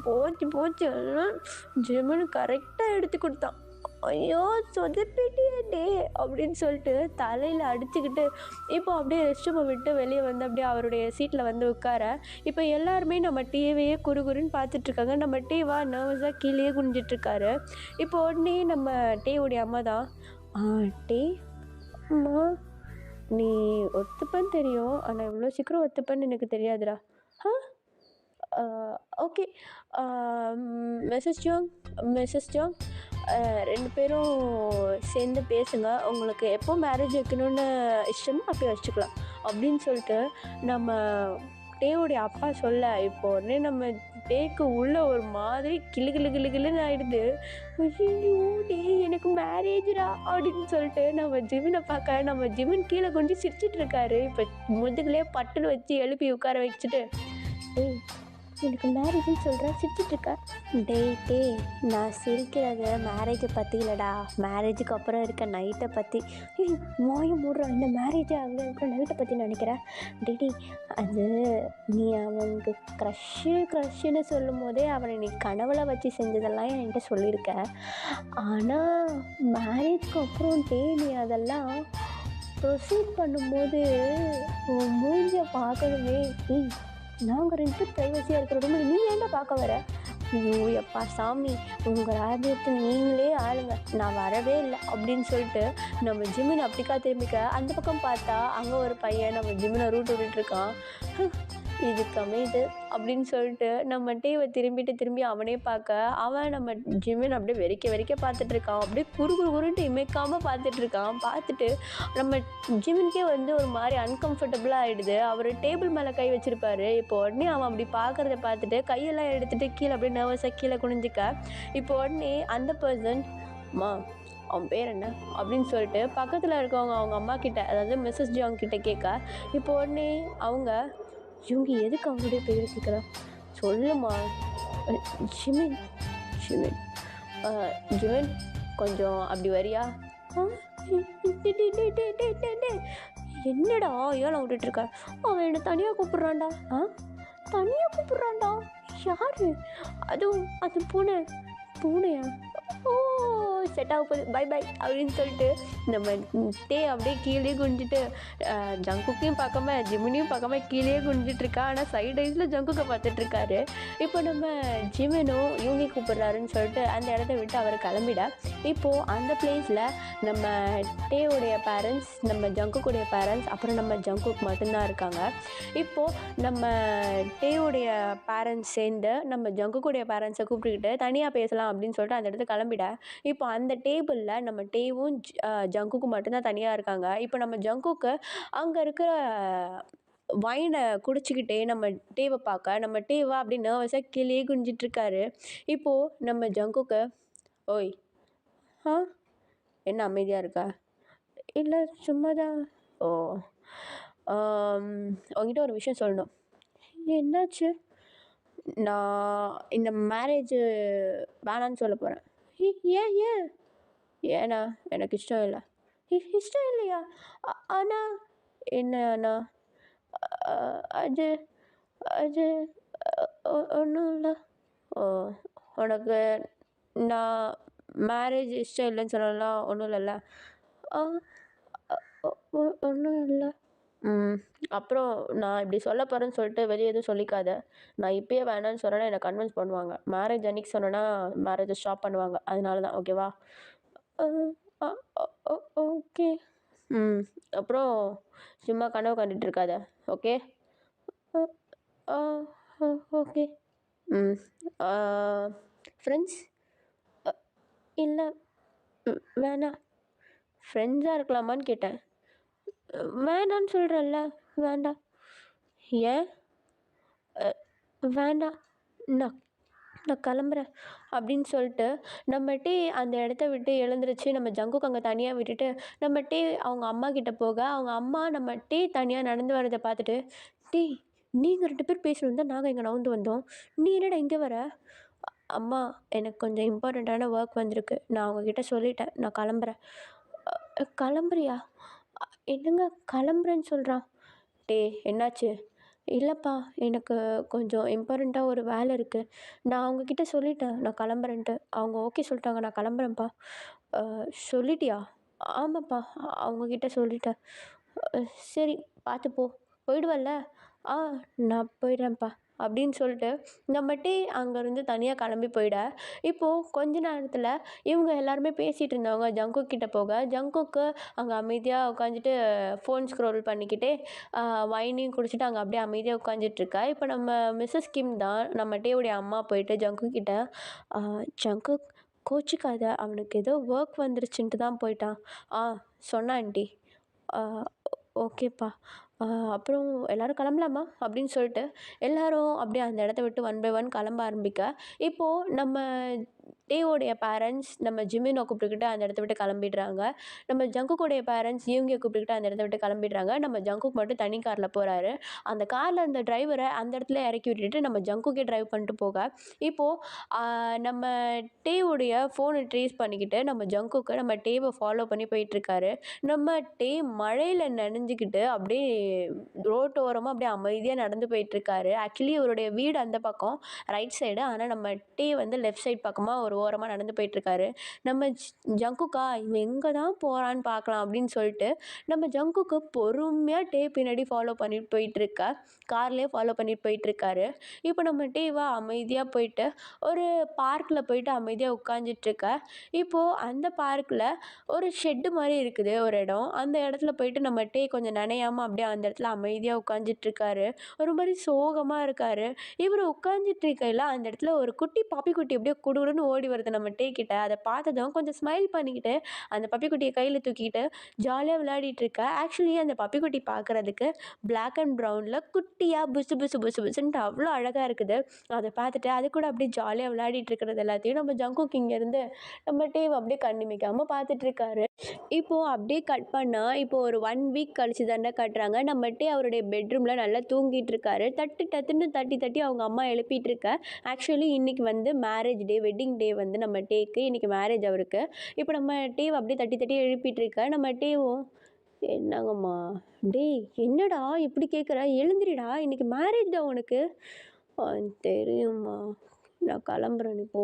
Speaker 1: போச்சு போச்சு, ஜிம்முன்னு கரெக்டாக எடுத்து கொடுத்தான். ஐயோ சொதப்பிட்டியாடே அப்படின்னு சொல்லிட்டு தலையில் அடிச்சுக்கிட்டு இப்போ அப்படியே ரெஸ்ட் ரூமை விட்டு வெளியே வந்து அப்படியே அவருடைய சீட்டில் வந்து உட்கார. இப்போ எல்லாருமே நம்ம டிவியே குறுகுறுன்னு பார்த்துட்ருக்காங்க. நம்ம டீவா நர்வஸாக கீழே குனிஞ்சிட்ருக்காரு. இப்போ உடனே நம்ம டீவுடைய அம்மா தான், டீ அம்மா நீ ஒத்துப்பன்னு தெரியும், ஆனால் இவ்வளோ சீக்கிரம் ஒத்துப்பன்னு எனக்கு தெரியாதுடா. ஓகே, மிஸ்ஸஸ் ஜாங் 2 பேரும் சேர்ந்து பேசுங்க, உங்களுக்கு எப்போ மேரேஜ் வைக்கணும்னு இஷ்டமோ அப்போ வச்சுக்கலாம் அப்படின்னு சொல்லிட்டு நம்ம டேவுடைய அப்பா சொல்ல. இப்போ உடனே நம்ம டேக்கு உள்ள ஒரு மாதிரி கிளுன்னு ஆகிடுது. ஐயோ டே, எனக்கு மேரேஜ்ரா அப்படின்னு சொல்லிட்டு நம்ம ஜிமினை பார்க்க நம்ம ஜிமின் கீழே கொஞ்சம் சிரிச்சிட்டு இருக்காரு. இப்போ முதுகுலேயே பட்டுன்னு வச்சு எழுப்பி உட்கார வச்சுட்டு, ஏய் எனக்கு மேரேஜ்னு சொல்கிறேன், சிரிச்சிட்ருக்க. டே நான் சிரிக்கிறது மேரேஜை பற்றி இல்லைடா, மேரேஜுக்கு அப்புறம் இருக்க நைட்டை பற்றி. மோய மூடுறான், இந்த மேரேஜ் அங்கே இருக்கிற நைட்டை பற்றி நினைக்கிறேன். டேடி அது நீ அவனுக்கு க்ரஷ்ஷுன்னு சொல்லும் போதே அவனை நீ கனவுல வச்சு செஞ்சதெல்லாம் என்கிட்ட சொல்லியிருக்க. ஆனால் மேரேஜ்க்கு அப்புறம் நீ அதெல்லாம் ப்ரொசீட் பண்ணும்போது உன் மூஞ்ச பார்க்கணுமே. நாங்கள் 2 பேரும் ப்ரைவசியாக இருக்கிற நீ ஏன்டா பார்க்க வர? ஐயோ எப்பா சாமி, உங்கள் ராஜ்யத்தை நீங்களே ஆளுங்க, நான் வரவே இல்லை அப்படின்னு சொல்லிட்டு நம்ம ஜிம்மினை அப்படிக்கா திரும்பிக்க. அந்த பக்கம் பார்த்தா அங்கே ஒரு பையன் நம்ம ஜிம்மினை ரூட் விட்டுருக்கான். இதுக்கு அமையுது அப்படின்னு சொல்லிட்டு நம்ம டீவை திரும்பி அவனே பார்க்க அவன் நம்ம ஜிமின் அப்படியே வெறிக்க வெறிக்க பார்த்துட்டு இருக்கான். அப்படியே குறுன்ட்டு இமைக்காமல் பார்த்துட்டு இருக்கான். பார்த்துட்டு நம்ம ஜிமின்கே வந்து ஒரு மாதிரி அன்கம்ஃபர்டபுளாக ஆகிடுது. அவர் டேபிள் மேலே கை வச்சிருப்பாரு. இப்போ உடனே அவன் அப்படி பார்க்குறத பார்த்துட்டு கையெல்லாம் எடுத்துகிட்டு கீழே அப்படியே நர்வஸாக கீழே குனிஞ்சிக்க, இப்போ உடனே அந்த பர்சன் மா அவன் பேர் என்ன அப்படின்னு சொல்லிட்டு பக்கத்தில் இருக்கவங்க அவங்க அம்மா கிட்ட, அதாவது மிஸ்ஸஸ் ஜாங் கிட்ட கேட்க, இப்போ உடனே அவங்க இவங்க எதுக்கு அவங்களுடைய பேர் கேட்குறா, சொல்லுமா ஜிமின் ஜிமின் ஜிமின் கொஞ்சம் அப்படி வரியா. என்னடா ஏழை விட்டுட்டுருக்க, அவன் என்னை தனியாக கூப்பிட்றான்டா. தனியாக கூப்பிட்றான்டா யாரு, அதுவும் அது பூனையா, ஓ செட் ஆக போகுது, பை பை அப்படின்னு சொல்லிட்டு நம்ம அப்படியே கீழே குனிஞ்சிட்டு ஜங்குக்கையும் பார்க்காம ஜிமினையும் பார்க்காம கீழே குனிஞ்சிட்ருக்கா. ஆனால் சைடு ஐஸில் ஜங்குக்கை பார்த்துட்ருக்காரு. இப்போ நம்ம ஜிமினும் யூங்கி கூப்பிட்றாருன்னு சொல்லிட்டு அந்த இடத்த விட்டு அவர் கிளம்பிட, இப்போது அந்த பிளேஸில் நம்ம டேவுடைய பேரண்ட்ஸ், நம்ம ஜங்குக்குடைய பேரண்ட்ஸ், அப்புறம் நம்ம ஜங்குக் மட்டும்தான் இருக்காங்க. இப்போது நம்ம டேவுடைய பேரண்ட்ஸ் சேர்ந்து நம்ம ஜங்குக்குடைய பேரண்ட்ஸை கூப்பிட்டுக்கிட்டு தனியாக பேசலாம் அப்படின்னு சொல்லிட்டு அந்த இடத்துக்கு கிளம்பிட, இப்போ அந்த டேபிளில் நம்ம டேவும் ஜங்குக்கும் மட்டும்தான் தனியாக இருக்காங்க. இப்போ நம்ம ஜங்குக்கு அங்கே இருக்கிற வைனை குடிச்சிக்கிட்டே நம்ம டேவை பார்க்க, நம்ம டேவை அப்படி நர்வஸாக கீழே குனிஞ்சிட்ருக்காரு. இப்போது நம்ம ஜங்குக்கு, ஓய் என்ன அமைதியாக இருக்கா, இல்லை சும்மா தான், ஓ உங்ககிட்ட ஒரு விஷயம் சொல்லணும். என்னாச்சு, நான் இந்த மேரேஜு வேணான்னு சொல்ல போகிறேன். ஏன் ஏண்ணா எனக்கு இஷ்டம் இல்லை. இஷ்டம் இல்லையா, ஆனால் என்ன அது அது ஒன்றும் இல்லை. ஓ உனக்கு நான் மேரேஜ் இஷ்டம் இல்லைன்னு சொன்னாலாம் ஒன்றும் இல்லைல்ல. ஒன்றும் இல்லை. அப்புறம் நான் இப்படி சொல்ல போகிறேன்னு சொல்லிட்டு வெளியே எதுவும் சொல்லிக்காத. நான் இப்போயே வேணான்னு சொன்னேன்னா என்னை கன்வின்ஸ் பண்ணுவாங்க. மேரேஜ் அன்றைக்கி சொன்னேன்னா மேரேஜை ஸ்டாப் பண்ணுவாங்க. அதனால தான், ஓகேவா? ஓகே. அப்புறம் சும்மா கனவு கண்டுட்டு இருக்காத, ஓகே? ஓகே. ஃப்ரெண்ட்ஸ் இல்லை வேணாம். ஃப்ரெண்ட்ஸாக இருக்கலாமான்னு கேட்டேன். வேண்டான்னு சொல்கிறல்ல, வேண்டாம். ஏன் வேண்டாம், நான் நான் கிளம்புறேன் அப்படின்னு சொல்லிட்டு நம்ம அந்த இடத்த விட்டு எழுந்திருச்சு நம்ம ஜங்குக்கு அங்கே தனியாக விட்டுட்டு நம்ம அவங்க அம்மா கிட்ட போக, அவங்க அம்மா நம்ம தனியாக நடந்து வரதை பார்த்துட்டு, நீங்கள் 2 பேர் பேசணும் தான் நாங்கள் இங்கே நவுந்து வந்தோம், நீ என்னடா இங்கே வர? அம்மா எனக்கு கொஞ்சம் இம்பார்ட்டண்ட்டான ஒர்க் வந்திருக்கு, நான் அவங்கக்கிட்ட சொல்லிட்டேன், நான் கிளம்புறேன். கிளம்புறியா, என்னங்க கிளம்புறேன்னு சொல்கிறான். என்னாச்சு? இல்லைப்பா எனக்கு கொஞ்சம் இம்பார்ட்டண்ட்டாக ஒரு வேலை இருக்குது, நான் அவங்கக்கிட்ட சொல்லிட்டேன் நான் கிளம்புறேன்ட்டு, அவங்க ஓகே சொல்லிட்டாங்க, நான் கிளம்புறேன்ப்பா. சொல்லிட்டியா? ஆமாப்பா அவங்கக்கிட்ட சொல்லிட்டேன். சரி பார்த்து போயிடுவல்ல? நான் போயிடுறேன்ப்பா அப்படின்னு சொல்லிட்டு நம்ம அங்கேருந்து தனியாக கிளம்பி போயிட, இப்போது கொஞ்ச நேரத்தில் இவங்க எல்லாருமே பேசிகிட்டு இருந்தவங்க ஜங்குக் கிட்ட போக, ஜங்குக்கு அங்கே அமைதியாக உட்காந்துட்டு ஃபோன் ஸ்க்ரோல் பண்ணிக்கிட்டே வைனையும் குடிச்சிட்டு அங்கே அப்படியே அமைதியாக உட்காந்துட்ருக்கா. இப்போ நம்ம மிஸ்ஸஸ் கிம் தான் நம்ம உடைய அம்மா போயிட்டு ஜங்குக் கிட்ட, ஜங்குக் கோச்சிக்காத, அவனுக்கு ஏதோ ஒர்க் வந்துருச்சுன்ட்டு தான் போயிட்டான். சொன்னான் ஆண்டி. ஓகேப்பா, அப்புறம் எல்லோரும் கிளம்பலாமா அப்படின்னு சொல்லிட்டு எல்லோரும் அப்படியே அந்த இடத்த விட்டு 1 by 1 கிளம்ப ஆரம்பிக்க, இப்போது நம்ம டேவோடைய பேரண்ட்ஸ் நம்ம ஜிமினை கூப்பிட்டுக்கிட்டு அந்த இடத்த விட்டு கிளம்பிடுறாங்க. நம்ம ஜங்குக்குடைய பேரண்ட்ஸ் இவங்க கூப்பிட்டுக்கிட்டு அந்த இடத்த விட்டு கிளம்பிடுறாங்க. நம்ம ஜங்குக் மட்டும் தனி காரில் போகிறாரு. அந்த காரில் அந்த டிரைவரை அந்த இடத்துல இறக்கி விட்டுட்டு நம்ம ஜங்குக்கே டிரைவ் பண்ணிட்டு போக, இப்போது நம்ம டேவுடைய ஃபோனை ட்ரேஸ் பண்ணிக்கிட்டு நம்ம ஜங்குக்கு நம்ம டேவை ஃபாலோ பண்ணி போயிட்டுருக்காரு. நம்ம மழையில் நனைஞ்சிக்கிட்டு அப்படியே ரோட்டோரமாக அப்படியே அமைதியாக நடந்து போயிட்டுருக்காரு. ஆக்சுவலி இவருடைய வீடு அந்த பக்கம் ரைட் சைடு, ஆனால் நம்ம வந்து லெஃப்ட் சைட் பக்கமாக ஒரு ஓரமாக நடந்து போயிட்டுருக்காரு. நம்ம ஜங்குக்கா இவன் எங்கே தான் போகிறான்னு பார்க்கலாம் அப்படின்னு சொல்லிட்டு நம்ம ஜங்குக்கு பொறுமையாக டே பின்னாடி ஃபாலோ பண்ணிட்டு போயிட்டுருக்கா. கார்லேயே ஃபாலோ பண்ணிட்டு போயிட்டுருக்காரு. இப்போ நம்ம டேவா அமைதியாக போயிட்டு ஒரு பார்க்கில் போயிட்டு அமைதியாக உட்காந்துட்ருக்கா. இப்போது அந்த பார்க்கில் ஒரு ஷெட்டு மாதிரி இருக்குது ஒரு இடம். அந்த இடத்துல போயிட்டு நம்ம டே கொஞ்சம் நனையாமல் அப்படியே அந்த இடத்துல அமைதியாக உட்காந்துட்ருக்காரு. ஒரு மாதிரி சோகமாக இருக்காரு. இவர் உட்காந்துட்டு இருக்கையில் அந்த இடத்துல ஒரு குட்டி பப்பி குட்டி அப்படியே குடுகுடுன்னு ஓடி வருது நம்ம டே கிட்ட. அதை பார்த்ததும் கொஞ்சம் ஸ்மைல் பண்ணிக்கிட்டு அந்த பப்பி குட்டியை கையில் தூக்கிட்டு ஜாலியாக விளையாடிட்டு இருக்கா. ஆக்சுவலி அந்த பப்பி குட்டி பார்க்குறதுக்கு பிளாக் அண்ட் ப்ரௌனில் குட்டியாக புசு புசு புசு புசுன்ட்டு அவ்வளோ அழகாக இருக்குது. அதை பார்த்துட்டு அது கூட அப்படியே ஜாலியாக விளையாடிட்டு இருக்கிறது எல்லாத்தையும் நம்ம ஜங்குக் இங்கேருந்து நம்ம டேவை அப்படியே கண்ணிமைக்காமல் பார்த்துட்ருக்காரு. இப்போது அப்படியே கட் பண்ணால் இப்போது ஒரு 1 வீக் கழிச்சு தானே காட்டுறாங்க. நம்ம டே அவருடைய பெட்ரூமில் நல்லா தூங்கிட்டு இருக்காரு. டத்துன்னு தட்டி தட்டி அவங்க அம்மா எழுப்பிட்டு இருக்க. ஆக்சுவலி இன்றைக்கி வந்து மேரேஜ் டே, வெட்டிங் டே வந்து நம்ம டேக்கு இன்றைக்கி மேரேஜ் அவருக்கு. இப்போ நம்ம டேவை அப்படியே தட்டி தட்டி எழுப்பிட்டு இருக்க. நம்ம டேவும் என்னங்கம்மா டேய் என்னடா இப்படி கேட்குற, எழுந்திரிடா இன்றைக்கி மேரேஜ் டே உனக்கு. தெரியும்மா நான் கிளம்புறேன். நீ போ.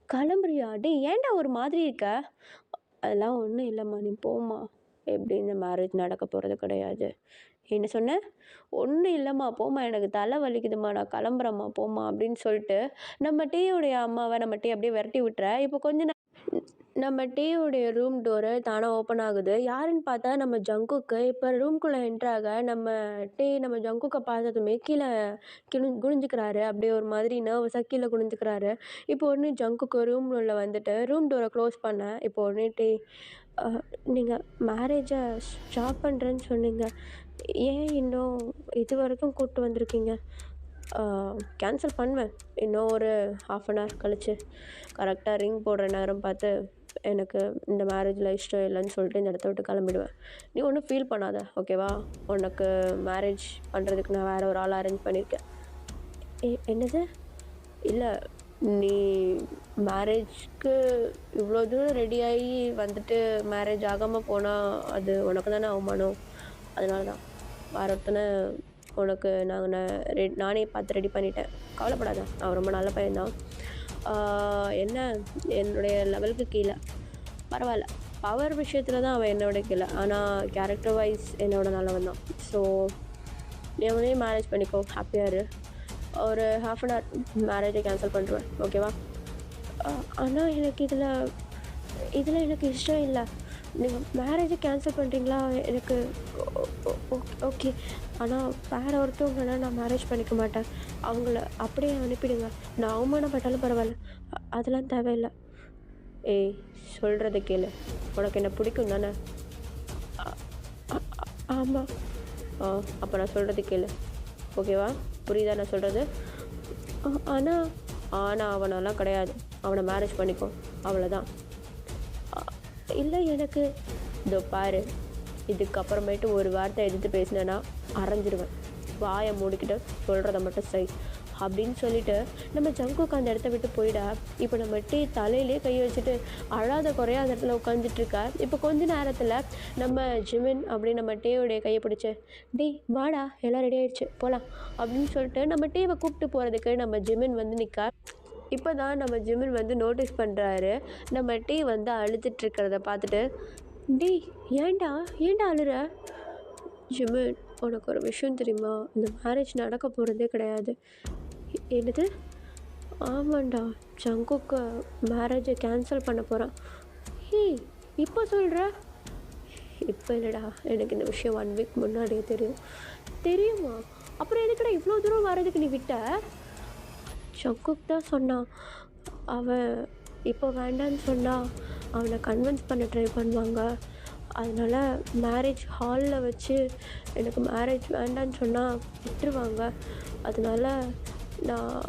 Speaker 1: கிளம்புறியா? டேய் ஏன்டா ஒரு மாதிரி இருக்க? அதெல்லாம் ஒன்றும் இல்லைம்மா நீ போம்மா. எப்படி இந்த மேரேஜ் நடக்க போகிறது கிடையாது. என்ன சொன்ன? ஒன்றும் இல்லைம்மா போம்மா, எனக்கு தலை வலிக்குதும்மா, நான் கிளம்புறேம்மா போம்மா அப்படின்னு சொல்லிட்டு நம்ம டீயோடைய அம்மாவை நம்ம டீ அப்படியே விரட்டி விட்டுற. இப்போ கொஞ்ச நம்ம டீயோடைய ரூம் டோரு தானாக ஓப்பன் ஆகுது. யாருன்னு பார்த்தா நம்ம ஜங்குக்கு. இப்போ ரூம்குள்ளே என்ட்ராக நம்ம ஜங்குக்கை பார்த்ததுமே கீழே குனிஞ்சுக்கிறாரு. அப்படியே ஒரு மாதிரி நர்வஸாக கீழே குனிஞ்சுக்கிறாரு. இப்போ உடனே ஜங்குக்கு ரூம் உள்ள வந்துட்டு ரூம் டோரை க்ளோஸ் பண்ண. இப்போ உடனே நீங்கள் மேரேஜை ஸ்டாப் பண்ணுறேன்னு சொன்னீங்க, ஏன் இன்னும் இது வரைக்கும் கூப்பிட்டு வந்திருக்கீங்க? கேன்சல் பண்ணுவேன் இன்னும் ஒரு 1/2 hour கழிச்சு. கரெக்டாக ரிங் போடுற நேரம் பார்த்து எனக்கு இந்த மேரேஜில் இஷ்டம் இல்லைன்னு சொல்லிட்டு இந்த இடத்த விட்டு கிளம்பிடுவேன். நீ ஒன்றும் ஃபீல் பண்ணாத ஓகேவா? உனக்கு மேரேஜ் பண்ணுறதுக்கு நான் வேறு ஒரு ஆள் அரேஞ்ச் பண்ணியிருக்கேன். என்னது? இல்லை நீ மேரேஜ்க்கு இவ்வளோ தூரம் ரெடியாகி வந்துட்டு மேரேஜ் ஆகாமல் போனால் அது உனக்கு தானே அவமானம். அதனால தான் வேறு ஒருத்தனை உனக்கு நானே பார்த்து ரெடி பண்ணிட்டேன். கவலைப்படாத, நான் ரொம்ப நல்ல பையன்தான். என்ன என்னுடைய லெவலுக்கு கீழே பரவாயில்ல. பவர் விஷயத்தில் தான் அவன் என்னோட கீழே, ஆனால் கேரக்டர் வைஸ் என்னோட நல்லவன் தான். ஸோ நீ அவனே மேரேஜ் பண்ணிக்கோ, ஹாப்பியாக இரு. ஒரு 1/2 hour மேரேஜை கேன்சல் பண்ணிடுவேன் ஓகேவா? ஆனால் எனக்கு இதில் எனக்கு இஷ்டம் இல்லை. நீங்கள் மேரேஜை கேன்சல் பண்ணுறீங்களா? எனக்கு ஓகே, ஆனால் வேறு ஒருத்தவங்கன்னா நான் மேரேஜ் பண்ணிக்க மாட்டேன். அவங்கள அப்படியே அனுப்பிடுங்க. நான் அவமானப்பட்டாலும் பரவாயில்ல, அதெல்லாம் தேவையில்லை. ஏய் சொல்கிறத கேளு, உனக்கு என்ன பிடிக்கும் தானே? ஆமாம். அப்போ நான் சொல்கிறது கேளு ஓகேவா? புரியுதா நான் சொல்கிறது? ஆனால் அவனெல்லாம் கிடையாது, அவனை மேரேஜ் பண்ணிக்கோ அவ்வளோதான். இல்லை எனக்கு இதோ பாரு, இதுக்கப்புறமேட்டு ஒரு வார்த்தை எதிர்த்து பேசினேன்னா அரைஞ்சிடுவேன். வாயை மூடிக்கிட்டு சொல்கிறத மட்டும் செய் அப்படின்னு சொல்லிவிட்டு நம்ம ஜங்குக்கு அந்த இடத்த விட்டு போயிடா. இப்போ நம்ம டீ தலையிலே கை வச்சுட்டு அழாத குறையா அந்த இடத்துல உட்காந்துட்ருக்கா. இப்போ கொஞ்ச நேரத்தில் நம்ம ஜிமின் அப்படின்னு நம்ம டேவுடைய கையை பிடிச்சி, டேய் வாடா எல்லாம் ரெடி ஆகிடுச்சு போகலாம் அப்படின்னு சொல்லிட்டு நம்ம டேவை கூப்பிட்டு போகிறதுக்கு நம்ம ஜிமின் வந்து நிற்கா. இப்போ தான் நம்ம ஜிமின் வந்து நோட்டீஸ் பண்ணுறாரு நம்ம டீ வந்து அழுதுட்டுருக்கிறத பார்த்துட்டு, டேய் ஏன்டா அழுற? ஜிமின் உனக்கு ஒரு விஷயம் தெரியுமா? இந்த மேரேஜ் நடக்க போகிறதே கிடையாது. என்னது? ஆமாண்டா, ஜங்குக்கு மேரேஜை கேன்சல் பண்ண போகிறான். இப்போ சொல்கிற? இப்போ இல்லைடா, எனக்கு இந்த விஷயம் 1 week முன்னாடியே தெரியுமா? அப்புறம் எதுக்குடா இவ்வளோ தூரம் வர்றதுக்கு நீ விட்ட? ஜங்குக் தான் சொன்னான். அவன் இப்போ வேண்டான்னு சொன்னால் அவனை கன்வின்ஸ் பண்ண ட்ரை பண்ணுவாங்க. அதனால் மேரேஜ் ஹாலில் வச்சு எனக்கு மேரேஜ் வேண்டான்னு சொன்னால் விட்டுருவாங்க. அதனால் நான்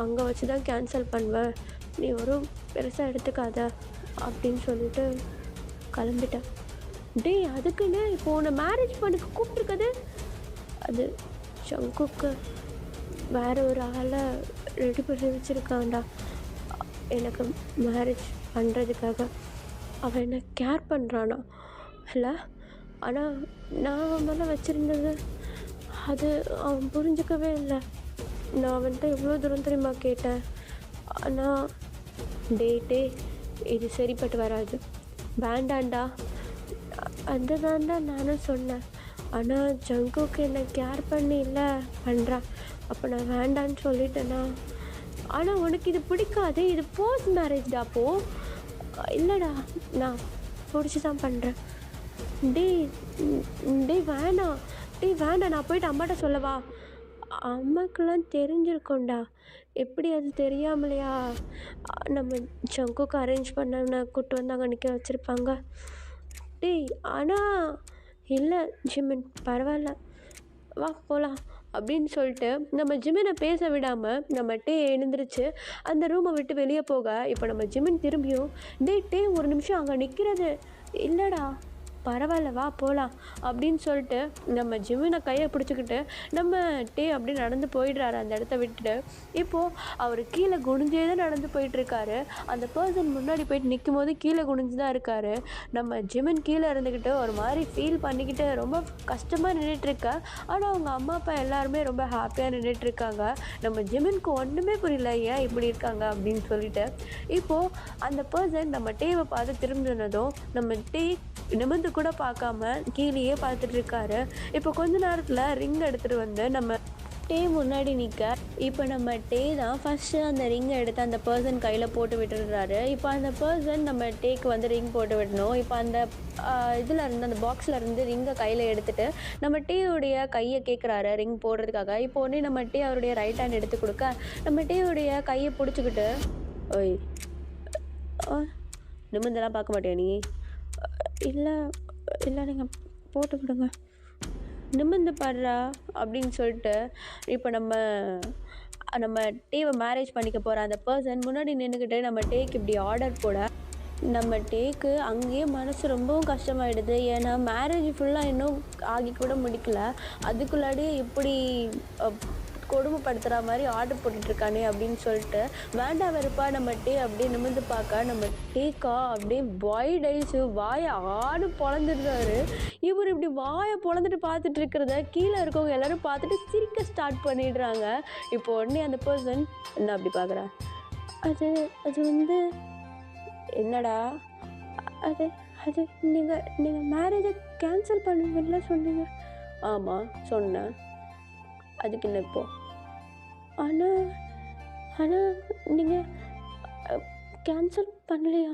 Speaker 1: அங்கே வச்சு தான் கேன்சல் பண்ணுவேன், நீ ஒரு பெருசாக எடுத்துக்காத அப்படின்னு சொல்லிட்டு கிளம்பிட்டேன். டேய் அதுக்குன்னு இப்போ உன்னை மேரேஜ் பண்ணிக்க கூப்பிட்ருக்குது அது ஜங்குக்கு வேறு ஒரு ஆளை ரெடி பண்ணி வச்சுருக்கான்டா எனக்கு மேரேஜ் பண்ணுறதுக்காக. அவன் என்னை கேர் பண்ணுறானா இல்லை? ஆனால் நான் அவன் மேலே வச்சுருந்தது அது அவன் புரிஞ்சிக்கவே இல்லை. நான் அவன்கிட்ட எவ்வளோ தூரம் தெரியுமா கேட்டேன், ஆனால் டே இது சரிப்பட்டு வராது, வேண்டாண்டா. அதுதான்டா நானும் சொன்னேன். ஆனால் ஜங்குக்கு என்னை கேர் பண்ணி இல்லை பண்ணுறான். அப்போ நான் வேண்டான்னு சொல்லிட்டேனா? ஆனால் உனக்கு இது பிடிக்காது, இது போஸ்ட் மேரேஜ்டா. அப்போ இல்லைடா, நான் பிடிச்சி தான் பண்ணுறேன். டேய் வேணாம், வேண்டாம், நான் போயிட்டு அம்மாட்ட சொல்லவா? அம்மாக்கெல்லாம் தெரிஞ்சிருக்கோண்டா. எப்படி அது தெரியாமலையா நம்ம ஜங்குக்கு அரேஞ்ச் பண்ண கூப்பிட்டு வந்து அங்கே நிற்க வச்சுருப்பாங்க. ஆனால் இல்லை ஜிமின், பரவாயில்ல, வா போகலாம் அப்படின்னு சொல்லிட்டு நம்ம ஜிமினை பேச விடாமல் நம்ம எழுந்திரிச்சு அந்த ரூமை விட்டு வெளியே போக, இப்போ நம்ம ஜிமின் திரும்பியும் ஒரு நிமிஷம் அங்கே நிற்கிறது இல்லைடா, பரவாயில்ல வா போகலாம் அப்படின்னு சொல்லிட்டு நம்ம ஜிமினை கையை பிடிச்சிக்கிட்டு நம்ம அப்படி நடந்து போயிடுறாரு அந்த இடத்த விட்டுட்டு. இப்போது அவர் கீழே குனிஞ்சே தான் நடந்து போயிட்டுருக்காரு. அந்த பர்சன் முன்னாடி போயிட்டு நிற்கும் போது கீழே குனிஞ்சு தான் இருக்கார். நம்ம ஜிமின் கீழே இருந்துக்கிட்டு ஒரு மாதிரி ஃபீல் பண்ணிக்கிட்டு ரொம்ப கஷ்டமாக நின்றுட்டுருக்க. ஆனால் அவங்க அம்மா அப்பா எல்லாருமே ரொம்ப ஹாப்பியாக நின்றுட்டுருக்காங்க. நம்ம ஜிமினுக்கு ஒன்றுமே புரியல ஏன் இப்படி இருக்காங்க அப்படின்னு சொல்லிட்டு. இப்போது அந்த பர்சன் நம்ம டேவை பார்த்து திரும்பினதும் நம்ம நிமிர்ந்து கூட பார்க்காம கீழேயே பார்த்துட்டு இருக்காரு. இப்போ கொஞ்ச நேரத்தில் ரிங் எடுத்துகிட்டு வந்து நம்ம முன்னாடி நிற்க, இப்போ நம்ம தான் ஃபஸ்ட்டு அந்த ரிங்கை எடுத்து அந்த பர்சன் கையில் போட்டு விட்டுடுறாரு. இப்போ அந்த பர்சன் நம்ம வந்து ரிங் போட்டு விடணும். இப்போ அந்த இதில் இருந்து அந்த பாக்ஸில் இருந்து ரிங்கை கையில் எடுத்துகிட்டு நம்ம உடைய கையை கேட்குறாரு ரிங் போடுறதுக்காக. இப்போ உடனே நம்ம அவருடைய ரைட் ஹேண்ட் எடுத்து கொடுக்க, நம்ம உடைய கையை பிடிச்சிக்கிட்டு, ஓய் நிமிர்ந்தெல்லாம் பார்க்க மாட்டியா நீ? இல்லை நீங்கள் போட்டு விடுங்க, நிமிர்ந்து பாடுறா அப்படின்னு சொல்லிட்டு. இப்போ நம்ம மேரேஜ் பண்ணிக்க போகிற அந்த பர்சன் முன்னாடி நின்றுக்கிட்டு நம்ம இப்படி ஆர்டர் போட, நம்ம அங்கேயே மனசு ரொம்பவும் கஷ்டமாயிடுது. ஏன்னா மேரேஜ் ஃபுல்லாக இன்னும் ஆகி கூட முடிக்கல, அதுக்குள்ளாடியே இப்படி கொடுமைப்படுத்துகிற மாதிரி ஆர்டர் போட்டுட்ருக்கானே அப்படின்னு சொல்லிட்டு வேண்டாம் வெறுப்பா நம்ம அப்படியே நிமிர்ந்து பார்க்க, நம்ம அப்படியே வைட் ஐஸு வாயை ஆடு பொழந்துடுறாரு. இவர் இப்படி வாயை பொழந்துட்டு பார்த்துட்டு இருக்கிறத கீழே இருக்கவங்க எல்லோரும் பார்த்துட்டு சிரிக்க ஸ்டார்ட் பண்ணிடுறாங்க. இப்போ உடனே அந்த பர்சன் என்ன அப்படி பார்க்குறா? அது வந்து என்னடா அது அது நீங்கள் மேரேஜை கேன்சல் பண்ணுவீங்களா சொன்னீங்க? ஆமாம் சொன்னேன், அதுக்கு என்ன இப்போ? ஆனால் நீங்கள் கேன்சல் பண்ணலையா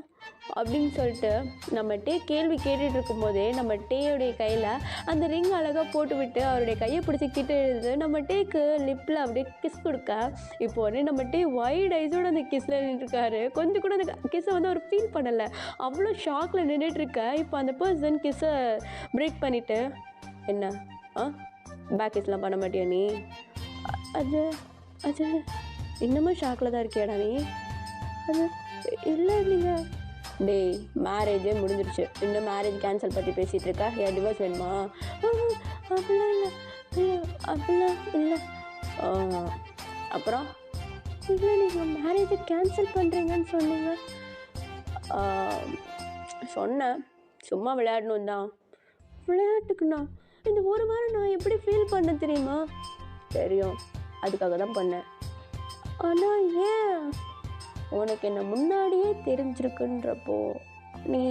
Speaker 1: அப்படின்னு சொல்லிட்டு நம்ம கேள்வி கேட்டுட்டு இருக்கும்போதே நம்ம உடைய கையில் அந்த ரிங் அழகாக போட்டு விட்டு அவருடைய கையை பிடிச்சிக்கிட்டு எழுது நம்ம லிப்பில் அப்படியே கிஸ் கொடுக்க. இப்போ உடனே நம்ம வைட் ஐஸோடு அந்த கிஸ்ஸில் நின்றுருக்காரு. கொஞ்சம் கூட அந்த கிஸ்ஸை வந்து அவர் ஃபீல் பண்ணலை, அவ்வளோ ஷாக்கில் நின்றுட்டுருக்க. இப்போ அந்த பர்சன் கிஸ்ஸை பிரேக் பண்ணிவிட்டு, என்ன பேக் கிஸ்லாம் பண்ண மாட்டியா நீ? அது இன்னமும் ஷாக்கில் தான் இருக்கியாடா நீ? அது இல்லை நீங்கள் மேரேஜே முடிஞ்சிருச்சு, இன்னும் மேரேஜ் கேன்சல் பற்றி பேசிகிட்டு இருக்கா? ஏன் டிவோர்ஸ் வேணுமா? அப்படிலாம் இல்லை அப்படிலாம் இல்லை. அப்புறம் இல்லை நீங்கள் மேரேஜை கேன்சல் பண்ணுறீங்கன்னு சொன்னீங்க. சொன்னேன், சும்மா விளையாடணும் தான். விளையாட்டுக்குண்ணா இந்த ஒரு வாரம் நான் எப்படி ஃபீல் பண்ண தெரியுமா? தெரியும், அதுக்காக தான் பண்ணேன். ஆனால் ஏன்? உனக்கு என்ன முன்னாடியே தெரிஞ்சிருக்குன்றப்போ நீ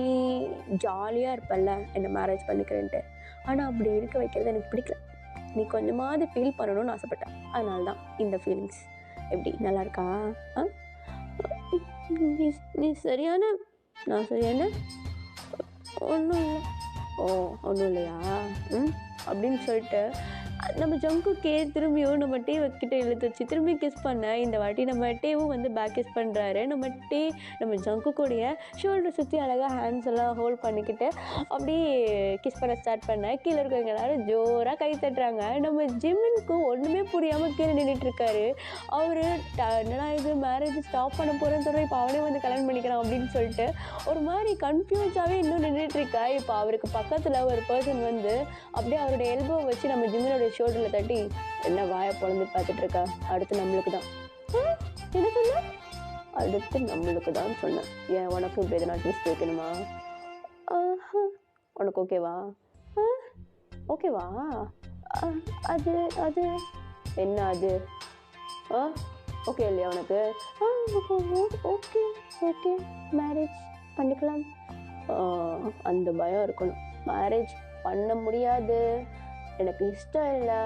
Speaker 1: ஜாலியாக இருப்பல்ல என்னை மேரேஜ் பண்ணிக்கிறேன்ட்டு. ஆனால் அப்படி இருக்க வைக்கிறது எனக்கு பிடிக்கல. நீ கொஞ்சமாவது ஃபீல் பண்ணணும்னு ஆசைப்பட்டேன், அதனால தான் இந்த ஃபீலிங்ஸ். எப்படி நல்லா இருக்கா? நீ சரியான, நான் சரியான? ஒன்றும் இல்லை. ஓ ஒன்றும் இல்லையா? அப்படின்னு சொல்லிட்டு நம்ம ஜங்குக்கே திரும்பியும் நம்ம கிட்ட இழுத்து வச்சு திரும்பி கிஸ் பண்ண. இந்த வாட்டி நம்ம வந்து பேக் கிஸ் பண்ணுறாரு. நம்ம ஜங்குக்குடைய ஷோல்டர் சுற்றி அழகாக ஹேண்ட்ஸ் எல்லாம் ஹோல்ட் பண்ணிக்கிட்டு அப்படியே கிஸ் பண்ண ஸ்டார்ட் பண்ண. கீழே இருக்கிறவங்க எல்லாரும் ஜோராக கை தட்டுறாங்க. நம்ம ஜிமினுக்கு ஒன்றுமே புரியாமல் கீழே நின்றுட்டுருக்காரு. அவர் என்னடா இது மேரேஜ் ஸ்டாப் பண்ண போகிறேன்னு சொல்கிறேன், இப்போ அவனே வந்து கல்யாணம் பண்ணிக்கிறான் அப்படின்னு சொல்லிட்டு ஒரு மாதிரி கன்ஃபியூஸாகவே இன்னும் நின்றுட்டுருக்கா. இப்போ அவருக்கு பக்கத்தில் ஒரு பர்சன் வந்து அப்படியே அவருடைய எல்போ வச்சு நம்ம ஜிமினோடைய ஷோல்டரில் தட்டி, என்ன வாயை பொழந்து பார்த்துட்டு இருக்கா, அடுத்து நம்மளுக்கு தான். என்ன சொன்ன? அடுத்து நம்மளுக்கு தான் சொன்னேன். ஏன் உனக்கு இப்படி எதனா ட்விஸ்ட் வைக்கணுமா? உனக்கு ஓகேவா? ஓகேவா? அது அது என்ன அது? ஓகே இல்லையா உனக்கு? ஓகே ஓகே மேரேஜ் பண்ணிக்கலாம். அந்த பயம் இருக்கணும். மேரேஜ் பண்ண முடியாது, எனக்கு இஷ்டம் இல்லை,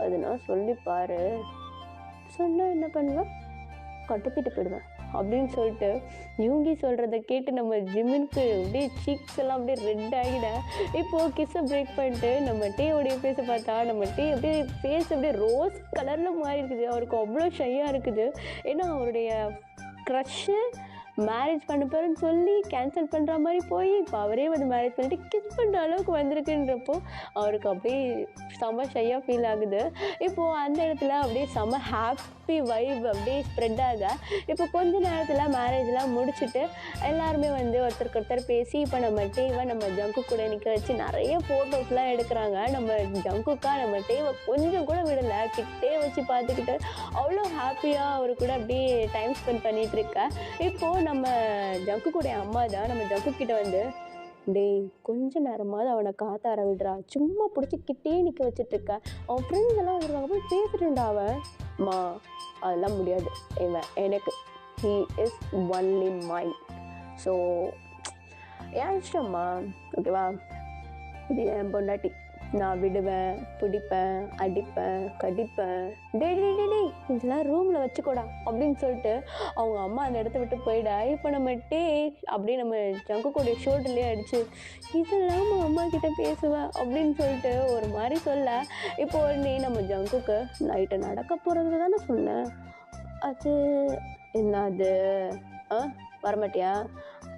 Speaker 1: அது நான் சொல்லிப்பாரு. சொன்னால் என்ன பண்ணுவேன்? கட்டத்திட்டு போயிடுவேன் அப்படின்னு சொல்லிட்டு யூங்கி சொல்கிறத கேட்டு நம்ம ஜிமினுக்கு அப்படியே சீக்ஸ் எல்லாம் அப்படியே ரெட் ஆகிட. இப்போது கிஸ்ஸை பிரேக் பண்ணிட்டு நம்ம டேயோடைய ஃபேஸை பார்த்தா நம்ம டே அப்படியே ஃபேஸ் அப்படியே ரோஸ் கலரில் மாறி இருக்குது. அவருக்கு அவ்வளோ ஷையாக இருக்குது. ஏன்னா அவருடைய க்ரஷ்ஷு மேரேஜ் பண்ண போகிறேன்னு சொல்லி கேன்சல் பண்ணுற மாதிரி போய் இப்போ அவரே வந்து மேரேஜ் பண்ணிட்டு கிஸ் பண்ணுற அளவுக்கு வந்திருக்குன்றப்போ அவருக்கு அப்படியே செம்ம ஷையாக ஃபீல் ஆகுது. இப்போது அந்த இடத்துல அப்படியே செம்ம ஹாப்பி வைப் அப்படியே ஸ்ப்ரெட் ஆக இப்போ கொஞ்ச நேரத்தில் மேரேஜ்லாம் முடிச்சுட்டு எல்லாருமே வந்து ஒருத்தருக்கு ஒருத்தர் பேசி இப்போ நம்ம டேவை நம்ம ஜங்கு கூட நிற்க வச்சு நிறைய ஃபோட்டோஸ்லாம் எடுக்கிறாங்க. நம்ம ஜங்குக்கா நம்ம டேவை கொஞ்சம் கூட விடலை, கிட்டே வச்சு பார்த்துக்கிட்டு அவ்வளோ ஹாப்பியாக அவரு கூட அப்படியே டைம் ஸ்பெண்ட் பண்ணிகிட்டு இருக்கேன். இப்போது நம்ம ஜங்கு கூட அம்மா தான் நம்ம ஜங்கு கிட்ட வந்து, டேய் கொஞ்ச நேரமாவது அவனை காத்தார விடுறா, சும்மா பிடிச்சி கிட்டே நிற்க வச்சுட்ருக்க, அவன் ஃப்ரெண்ட்ஸ் எல்லாம் வருவாங்க போய் பேசிட்டுண்டா. அவன் அம்மா அதெல்லாம் முடியாது, இவன் எனக்கு he is only mind. So ஏன் இஷ்டம்மா, ஓகேவா? இது என் பொண்டாட்டி, நான் விடுவேன், பிடிப்பேன், அடிப்பேன், கடிப்பேன், டே டே டே டே இதெல்லாம் ரூமில் வச்சுக்கூடா அப்படின்னு சொல்லிட்டு அவங்க அம்மா அந்த இடத்த விட்டு போயிட. இப்போ நம்ம டே அப்படியே நம்ம ஜங்குக்கூடிய ஷோல்டர்லேயே அடிச்சு இதெல்லாம் அம்மா கிட்ட பேசுவேன் அப்படின்னு சொல்லிட்டு ஒரு மாதிரி சொல்ல. இப்போ உடனே நம்ம ஜங்குக்கு நைட்டு நடக்க போகிறது தானே சொன்னேன், அது என்ன அது வரமாட்டியா?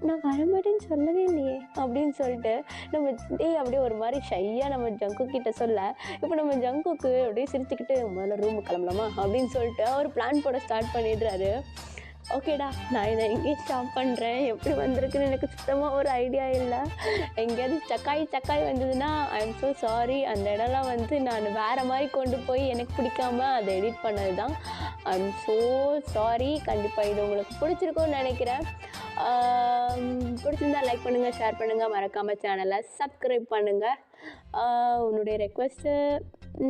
Speaker 1: நான் வரமாட்டேன்னு சொல்லவே இல்லையே அப்படின்னு சொல்லிட்டு நம்ம அப்படியே ஒரு மாதிரி ஷையாக நம்ம ஜங்கு கிட்ட சொல்ல. இப்போ நம்ம ஜங்குக்கு அப்படியே சிரிச்சுக்கிட்டு முதல்ல ரூமுக்கு கிளம்பலாமா அப்படின்னு சொல்லிட்டு அவர் பிளான் போட ஸ்டார்ட் பண்ணிடுறாரு. ஓகேடா நான் இதை எங்கேயும் ஸ்டாப் பண்ணுறேன், எப்படி வந்திருக்குன்னு எனக்கு சுத்தமாக ஒரு ஐடியா இல்லை. எங்கேயாவது சக்காய் வந்ததுன்னா ஐ எம் ஸோ சாரி. அந்த இடம்லாம் வந்து நான் வேறு மாதிரி கொண்டு போய் எனக்கு பிடிக்காம அதை எடிட் பண்ணது தான். I am so sorry. கண்டிப்பாக இது உங்களுக்கு பிடிச்சிருக்கும்னு நினைக்கிறேன். பிடிச்சிருந்தா லைக் பண்ணுங்கள், ஷேர் பண்ணுங்கள், மறக்காமல் சேனலை சப்ஸ்கிரைப் பண்ணுங்கள். உன்னுடைய ரெக்வெஸ்ட்டு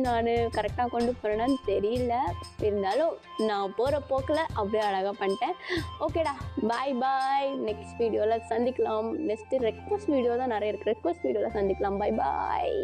Speaker 1: நான் கரெக்டாக கொண்டு போகிறேன்னு தெரியல, இருந்தாலும் நான் போகிற போக்கில் அப்படியே அழகாக பண்ணிட்டேன். ஓகேடா, பாய் பாய். நெக்ஸ்ட் வீடியோவில் சந்திக்கலாம். நெக்ஸ்ட்டு ரெக்வெஸ்ட் வீடியோ தான் நிறைய இருக்குது, ரெக்வெஸ்ட் வீடியோவில் சந்திக்கலாம். பாய் பாய்.